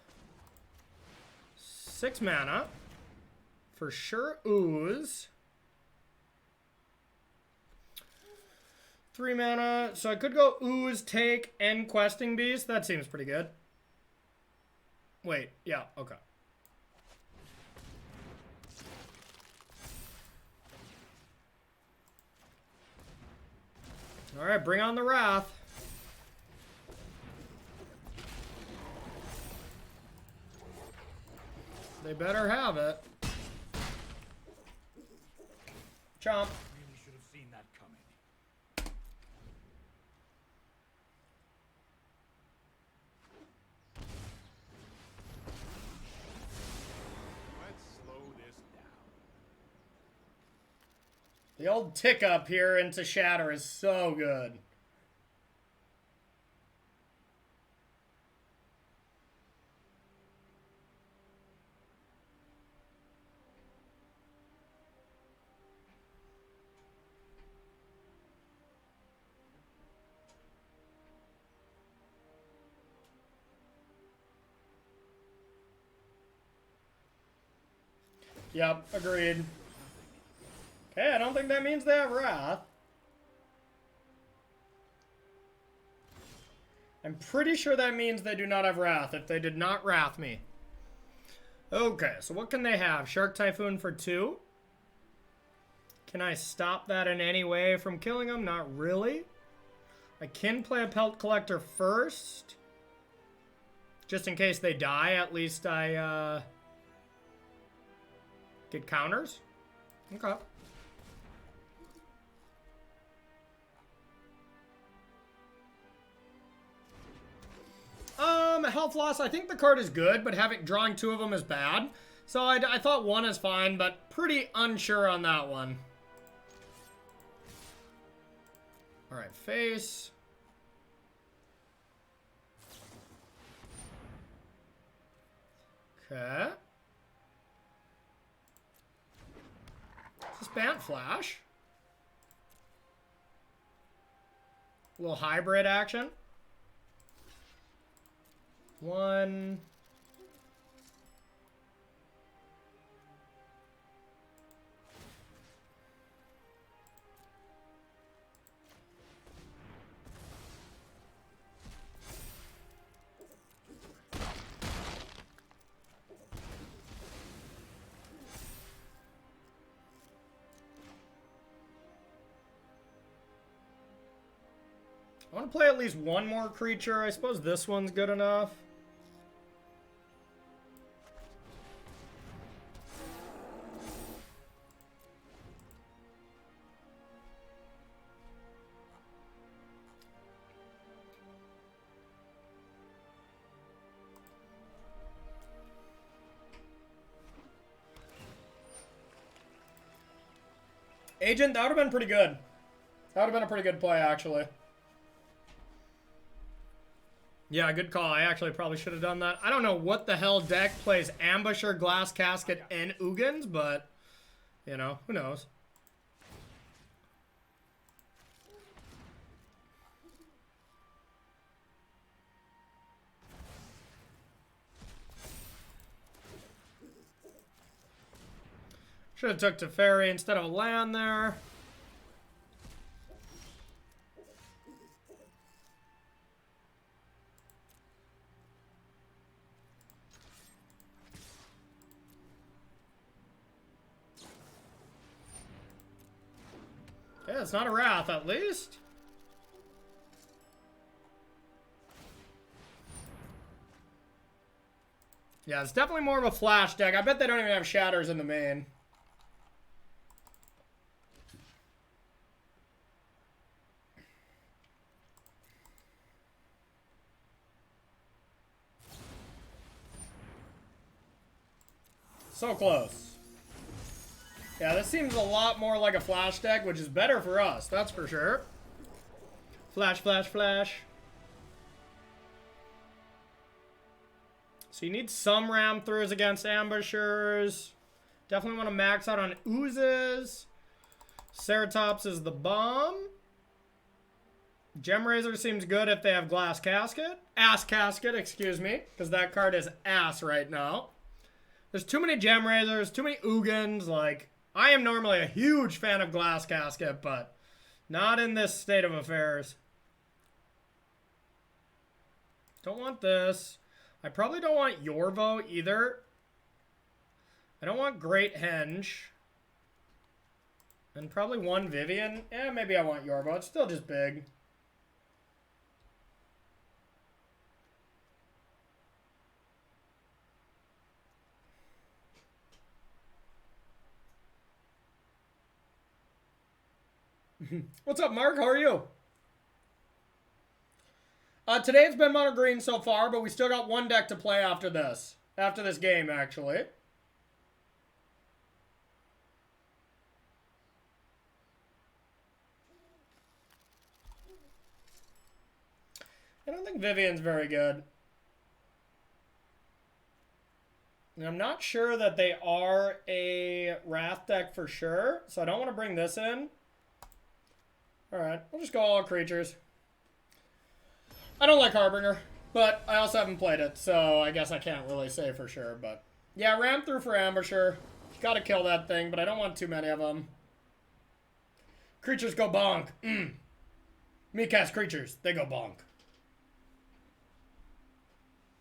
6 mana. For sure, Ooze. 3 mana. So I could go Ooze, Take, and Questing Beast. That seems pretty good. Wait, yeah, okay. Alright, bring on the Wrath. They better have it. Chomp. Really should have seen that coming. Let's slow this down. The old tick up here into Shatter is so good. Yep, agreed. Okay, I don't think that means they have Wrath. I'm pretty sure that means they do not have Wrath if they did not Wrath me. Okay, so what can they have? Shark Typhoon for 2? Can I stop that in any way from killing them? Not really. I can play a Pelt Collector first. Just in case they die, at least I, get counters? Okay. Health loss, I think the card is good, but drawing 2 of them is bad. So I thought 1 is fine, but pretty unsure on that one. Alright, face. Okay. Is this Bant Flash? A little hybrid action. 1. I want to play at least one more creature. I suppose this one's good enough. Agent, that would have been pretty good. That would have been a pretty good play, actually. Yeah, good call. I actually probably should have done that. I don't know what the hell deck plays Ambusher, Glass Casket, and Ugins, but, you know, who knows? Should have took Teferi instead of a land there. Yeah, it's not a Wrath, at least. Yeah, it's definitely more of a flash deck. I bet they don't even have Shatters in the main. So close. Yeah, this seems a lot more like a flash deck, which is better for us, that's for sure. Flash, flash, flash. So you need some ram throughs against ambushers. Definitely want to max out on oozes. Ceratops is the bomb. Gemrazer seems good if they have Glass Casket. Ass Casket, excuse me, because that card is ass right now. There's too many Gemrazers, too many Ugins. Like, I am normally a huge fan of Glass Casket, but, Not in this state of affairs. Don't want this. I probably don't want Yorvo either. I don't want Great Henge. And probably one Vivien. Eh, maybe I want Yorvo. It's still just big. What's up, Mark? How are you? Today it's been Mono-Green so far, but we still got one deck to play after this. After this game, actually. I don't think Vivien's very good. And I'm not sure that they are a Wrath deck for sure, so I don't want to bring this in. Alright, we'll just go all creatures. I don't like Harbinger, but I also haven't played it, so I guess I can't really say for sure. But yeah, ram through for Ambusher. Gotta kill that thing, but I don't want too many of them. Creatures go bonk. Me cast creatures, they go bonk.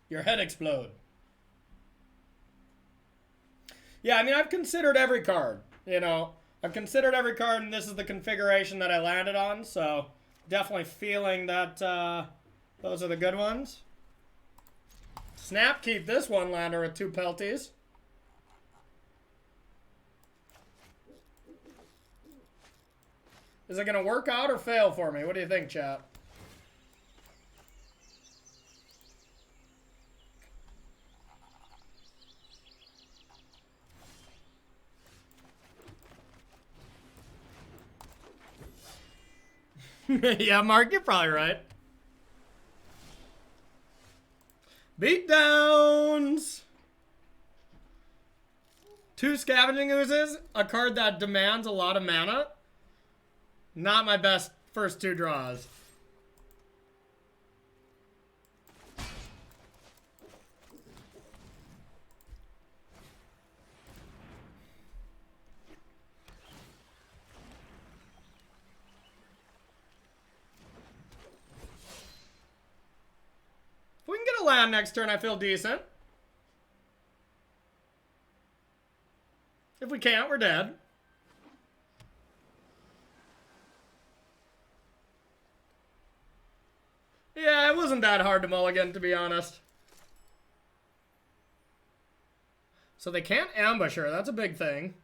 Your head explode. Yeah, I mean, I've considered every card, you know. I've considered every card, and this is the configuration that I landed on, so definitely feeling that those are the good ones. Snap keep this one lander with 2 Pelties. Is it going to work out or fail for me? What do you think, chat? Yeah, Mark, you're probably right. Beatdowns! 2 Scavenging Oozes, a card that demands a lot of mana. Not my best first 2 draws. If we can get a land next turn, I feel decent. If we can't, we're dead. Yeah, it wasn't that hard to mulligan, to be honest. So they can't ambush her. That's a big thing.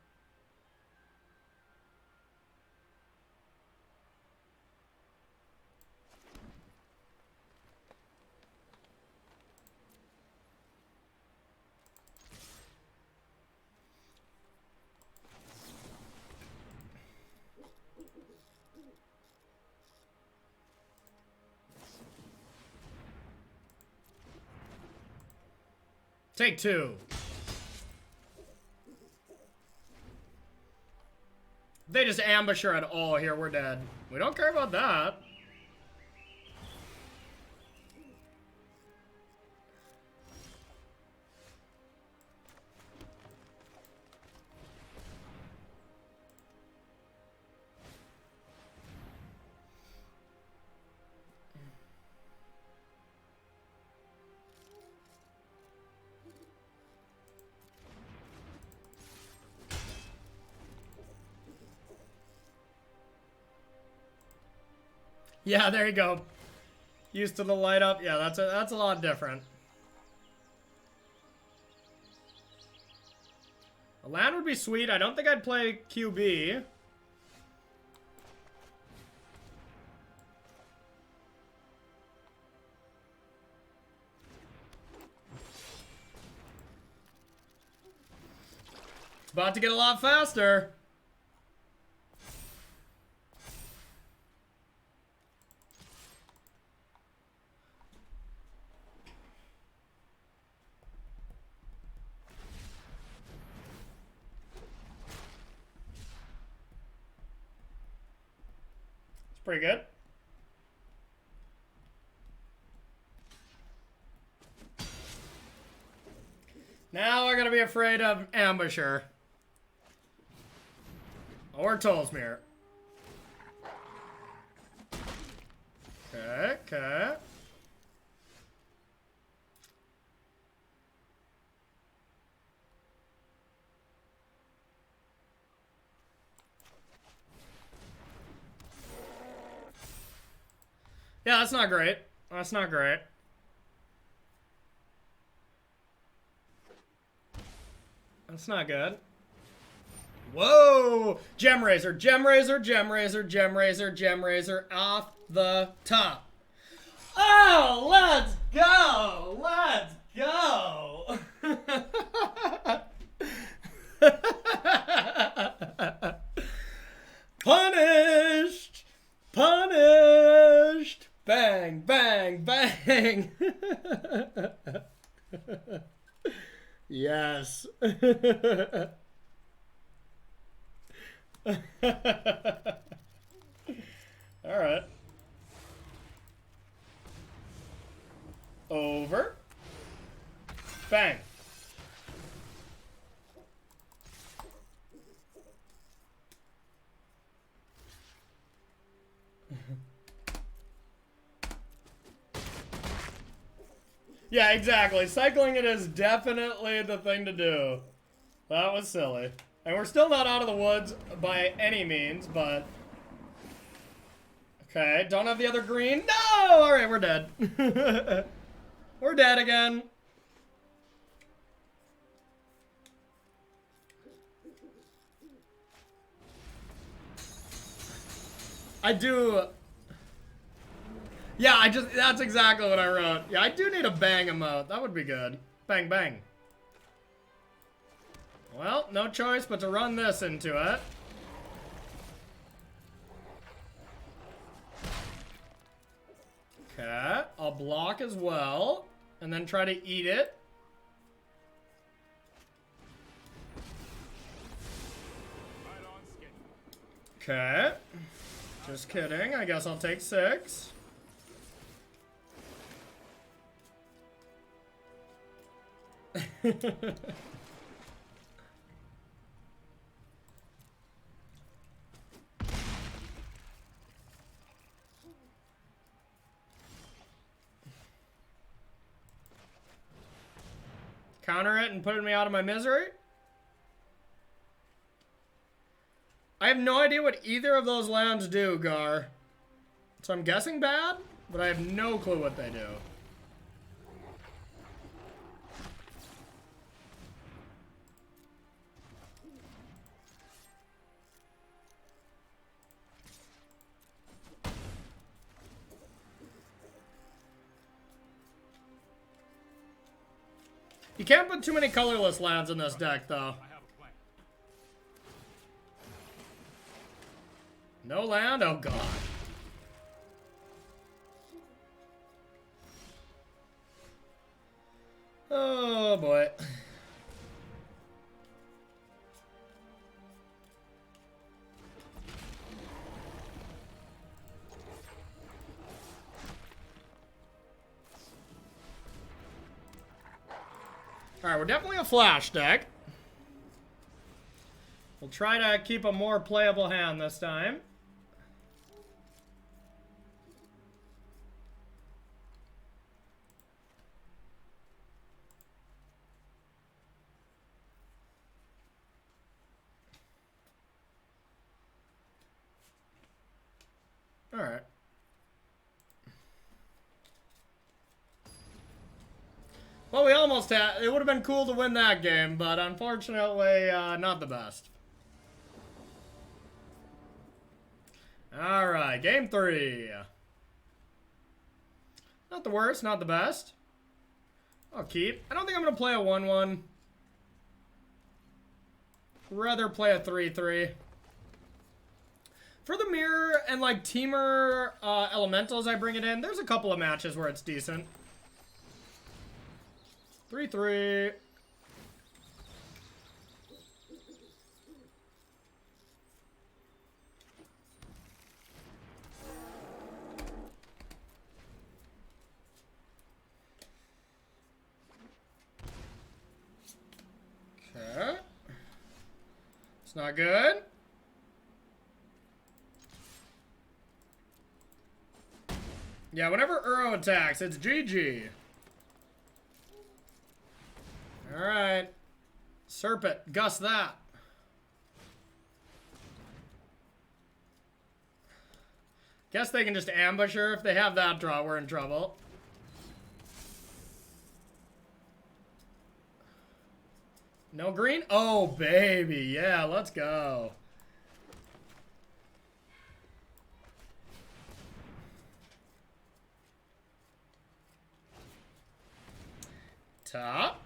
Take 2. If they just ambush her at all here, we're dead. We don't care about that. Yeah, there you go. Used to the light up. Yeah, that's a lot different. A land would be sweet. I don't think I'd play QB. It's about to get a lot faster. Pretty good. Now I gotta be afraid of Ambusher. Or Tollsmere. Okay, okay. Yeah, that's not great. That's not great. That's not good. Whoa! Gemrazer, Gemrazer, Gemrazer, Gemrazer, Gemrazer off the top. Oh, let's go! Let's go! Punished! Punished! Bang, bang, bang! Yes. Alright. Over. Bang. Yeah, exactly. Cycling it is definitely the thing to do. That was silly. And we're still not out of the woods by any means, but... Okay, don't have the other green. No! Alright, we're dead. We're dead again. I do... Yeah, that's exactly what I wrote. Yeah, I do need a bang emote. That would be good. Bang, bang. Well, no choice but to run this into it. Okay, I'll block as well, and then try to eat it. Okay. Just kidding. I guess I'll take 6. Counter it and put me out of my misery? I have no idea what either of those lands do, Gar. So I'm guessing bad, but I have no clue what they do. You can't put too many colorless lands in this deck, though. No land? Oh, God. Oh, boy. Alright, we're definitely a flash deck. We'll try to keep a more playable hand this time. Alright. Well, we almost had... It would have been cool to win that game, but unfortunately, not the best. Alright, game 3. Not the worst, not the best. I'll keep. I don't think I'm going to play a 1-1. Rather play a 3-3. For the mirror and, like, teamer elementals I bring it in, there's a couple of matches where it's decent. 3-3. Okay. It's not good. Yeah, whenever Uro attacks, it's GG. Alright. Serpent, Gus that. Guess they can just ambush her. If they have that draw, we're in trouble. No green? Oh, baby. Yeah, let's go. Top.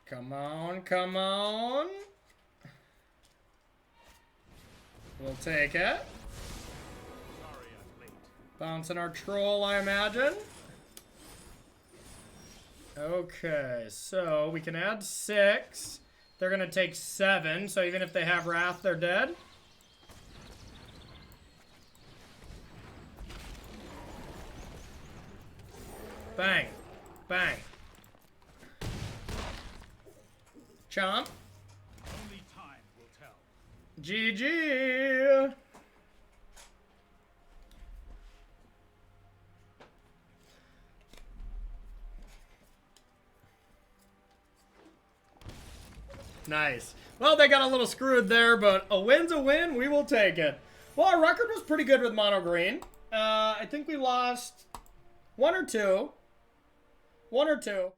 Come on, come on. We'll take it. Sorry I'm late. Bouncing our troll, I imagine. Okay, so we can add 6. They're gonna take 7, so even if they have Wrath, they're dead. Bang. Bang. Chomp. Only time will tell. GG. Nice. Well, they got a little screwed there, but a win's a win. We will take it. Well, our record was pretty good with Mono-Green. I think we lost 1 or 2. 1 or 2.